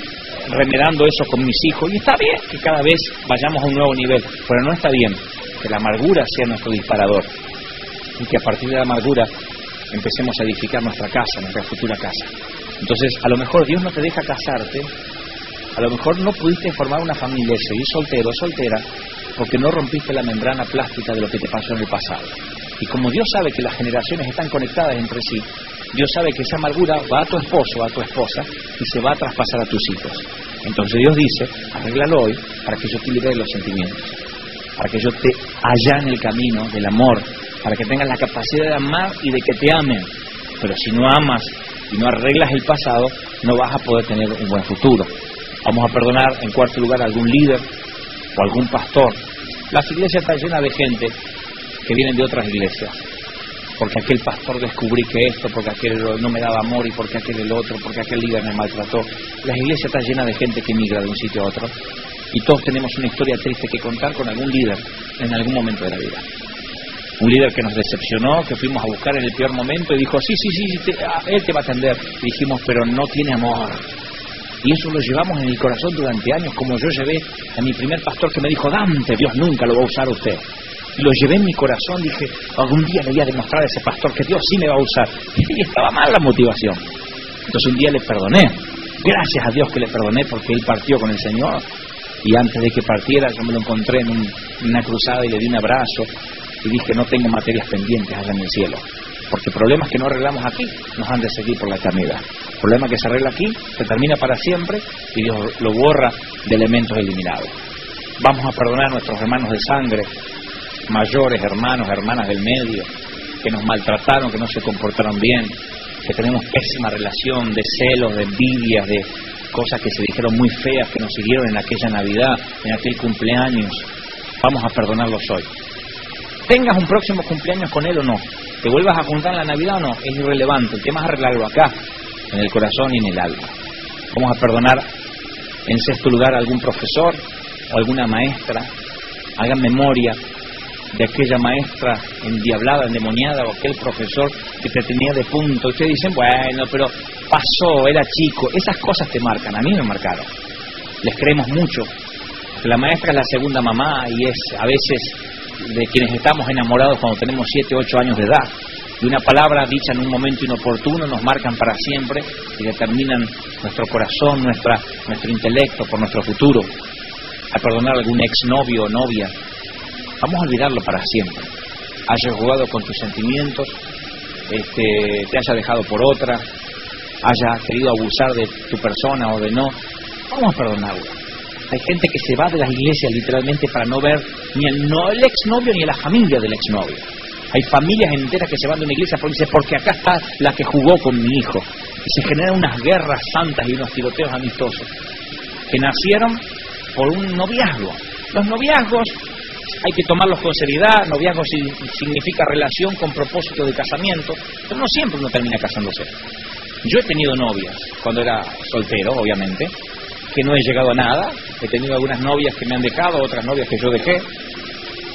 remedando eso con mis hijos. Y está bien que cada vez vayamos a un nuevo nivel, pero no está bien que la amargura sea nuestro disparador y que a partir de la amargura empecemos a edificar nuestra casa, nuestra futura casa. Entonces, a lo mejor Dios no te deja casarte, a lo mejor no pudiste formar una familia, seguir soltero o soltera, porque no rompiste la membrana plástica de lo que te pasó en el pasado. Y como Dios sabe que las generaciones están conectadas entre sí, Dios sabe que esa amargura va a tu esposo o a tu esposa y se va a traspasar a tus hijos. Entonces Dios dice, arréglalo hoy para que yo te libere los sentimientos, para que yo te allane el camino del amor, para que tengas la capacidad de amar y de que te amen. Pero si no amas y no arreglas el pasado, no vas a poder tener un buen futuro. Vamos a perdonar, en cuarto lugar, a algún líder o algún pastor. Las iglesias están llenas de gente que vienen de otras iglesias, porque aquel pastor descubrí que esto, porque aquel no me daba amor y porque aquel el otro, porque aquel líder me maltrató. Las iglesias están llenas de gente que migra de un sitio a otro y todos tenemos una historia triste que contar con algún líder en algún momento de la vida. Un líder que nos decepcionó, que fuimos a buscar en el peor momento y dijo, sí, él te va a atender. Y dijimos, pero no tiene amor. Y eso lo llevamos en el corazón durante años, como yo llevé a mi primer pastor que me dijo, Dante, Dios nunca lo va a usar usted. Y lo llevé en mi corazón, dije, algún día le voy a demostrar a ese pastor que Dios sí me va a usar. Y estaba mal la motivación. Entonces un día le perdoné. Gracias a Dios que le perdoné porque él partió con el Señor. Y antes de que partiera yo me lo encontré en una cruzada y le di un abrazo. Y dije, no tengo materias pendientes allá en el cielo. Porque problemas que no arreglamos aquí nos han de seguir por la eternidad. Problema que se arregla aquí, se termina para siempre y Dios lo borra de elementos eliminados. Vamos a perdonar a nuestros hermanos de sangre, mayores, hermanos, hermanas del medio, que nos maltrataron, que no se comportaron bien, que tenemos pésima relación de celos, de envidias, de cosas que se dijeron muy feas que nos siguieron en aquella Navidad, en aquel cumpleaños. Vamos a perdonarlos hoy. Tengas un próximo cumpleaños con él o no, te vuelvas a juntar en la Navidad o no, es irrelevante. El tema es arreglarlo acá, en el corazón y en el alma. Vamos a perdonar, en sexto lugar, a algún profesor o alguna maestra. Hagan memoria de aquella maestra endiablada, endemoniada, o aquel profesor que te tenía de punto. Ustedes dicen, bueno, pero pasó, era chico. Esas cosas te marcan, a mí me marcaron. Les creemos mucho. La maestra es la segunda mamá y es a veces de quienes estamos enamorados cuando tenemos 7, 8 años de edad. Y una palabra dicha en un momento inoportuno nos marcan para siempre y determinan nuestro corazón, nuestro intelecto, por nuestro futuro. A perdonar a algún exnovio o novia, vamos a olvidarlo para siempre. Hayas jugado con tus sentimientos, te haya dejado por otra, haya querido abusar de tu persona o de no, vamos a perdonarlo. Hay gente que se va de las iglesias literalmente para no ver ni el exnovio ni a la familia del exnovio. Hay familias enteras que se van de una iglesia porque acá está la que jugó con mi hijo. Y se generan unas guerras santas y unos tiroteos amistosos que nacieron por un noviazgo. Los noviazgos hay que tomarlos con seriedad. Noviazgo significa relación con propósito de casamiento, pero no siempre uno termina casándose. Yo he tenido novias cuando era soltero, obviamente, que no he llegado a nada. He tenido algunas novias que me han dejado, otras novias que yo dejé,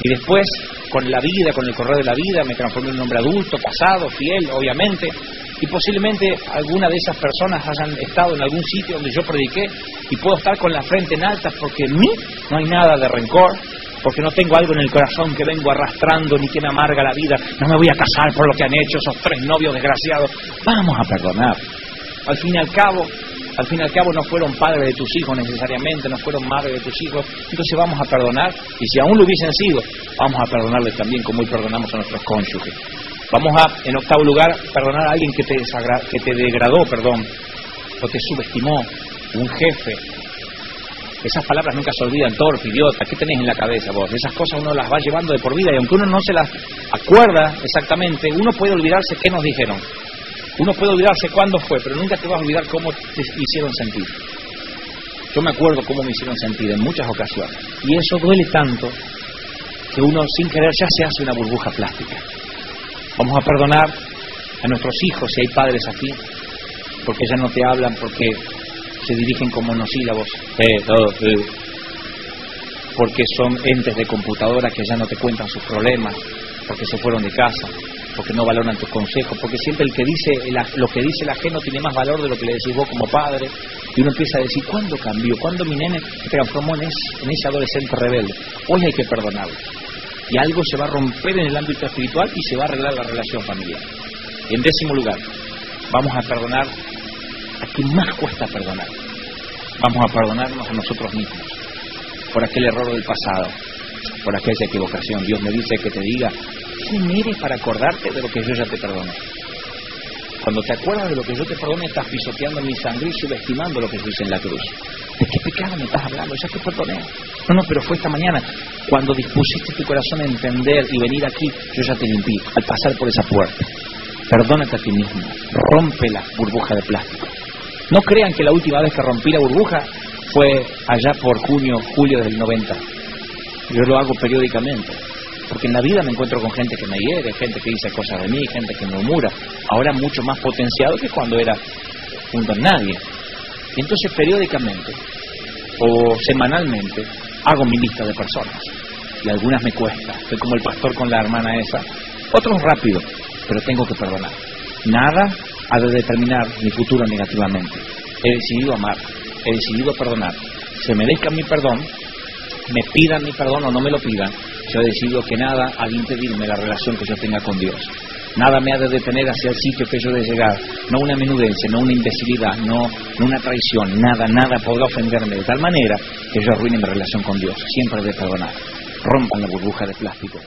y después con la vida, con el correr de la vida, me transformé en un hombre adulto, casado, fiel, obviamente, y posiblemente alguna de esas personas hayan estado en algún sitio donde yo prediqué y puedo estar con la frente en alta porque en mí no hay nada de rencor, porque no tengo algo en el corazón que vengo arrastrando ni que me amarga la vida. No me voy a casar por lo que han hecho esos 3 novios desgraciados. Vamos a perdonar. Al fin y al cabo no fueron padres de tus hijos necesariamente, no fueron madres de tus hijos. Entonces vamos a perdonar, y si aún lo hubiesen sido, vamos a perdonarles también como hoy perdonamos a nuestros cónyuges. Vamos a, en octavo lugar, perdonar a alguien que te degradó, o te subestimó, un jefe. Esas palabras nunca se olvidan, torpe, idiota. ¿Qué tenés en la cabeza vos? Esas cosas uno las va llevando de por vida, y aunque uno no se las acuerda exactamente, uno puede olvidarse qué nos dijeron. Uno puede olvidarse cuándo fue, pero nunca te vas a olvidar cómo te hicieron sentir. Yo me acuerdo cómo me hicieron sentir en muchas ocasiones. Y eso duele tanto que uno sin querer ya se hace una burbuja plástica. Vamos a perdonar a nuestros hijos, si hay padres aquí, porque ya no te hablan, porque se dirigen con monosílabos, porque son entes de computadora que ya no te cuentan sus problemas, porque se fueron de casa, porque no valoran tus consejos, porque siempre el que dice lo que dice el ajeno tiene más valor de lo que le decís vos como padre, y uno empieza a decir, ¿cuándo cambió? ¿Cuándo mi nene se transformó en ese adolescente rebelde? Hoy hay que perdonarlo, y algo se va a romper en el ámbito espiritual y se va a arreglar la relación familiar. Y en 10º lugar, vamos a perdonar a quien más cuesta perdonar. Vamos a perdonarnos a nosotros mismos por aquel error del pasado, por aquella equivocación. Dios me dice que te diga, ¿quién eres para acordarte de lo que yo ya te perdoné? Cuando te acuerdas de lo que yo te perdoné, estás pisoteando mi sangre y subestimando lo que yo hice en la cruz. ¿De qué pecado me estás hablando? Ya te perdoné. No, pero fue esta mañana. Cuando dispusiste tu corazón a entender y venir aquí, yo ya te limpié al pasar por esa puerta. Perdónate a ti mismo. Rompe la burbuja de plástico. No crean que la última vez que rompí la burbuja fue allá por julio del 90. Yo lo hago periódicamente. Porque en la vida me encuentro con gente que me hiere, gente que dice cosas de mí, gente que murmura. Ahora mucho más potenciado que cuando era un don nadie. Y entonces periódicamente o semanalmente hago mi lista de personas. Y algunas me cuesta. Soy como el pastor con la hermana esa. Otros rápido, pero tengo que perdonar. Nada ha de determinar mi futuro negativamente. He decidido amar, he decidido perdonar. Se merezcan mi perdón, me pidan mi perdón o no me lo pidan. Yo he decidido que nada ha de impedirme la relación que yo tenga con Dios. Nada me ha de detener hacia el sitio que yo he de llegar. No una menudencia, no una imbecilidad, no una traición. Nada podrá ofenderme de tal manera que yo arruine mi relación con Dios. Siempre he de perdonar. Rompan la burbuja de plástico.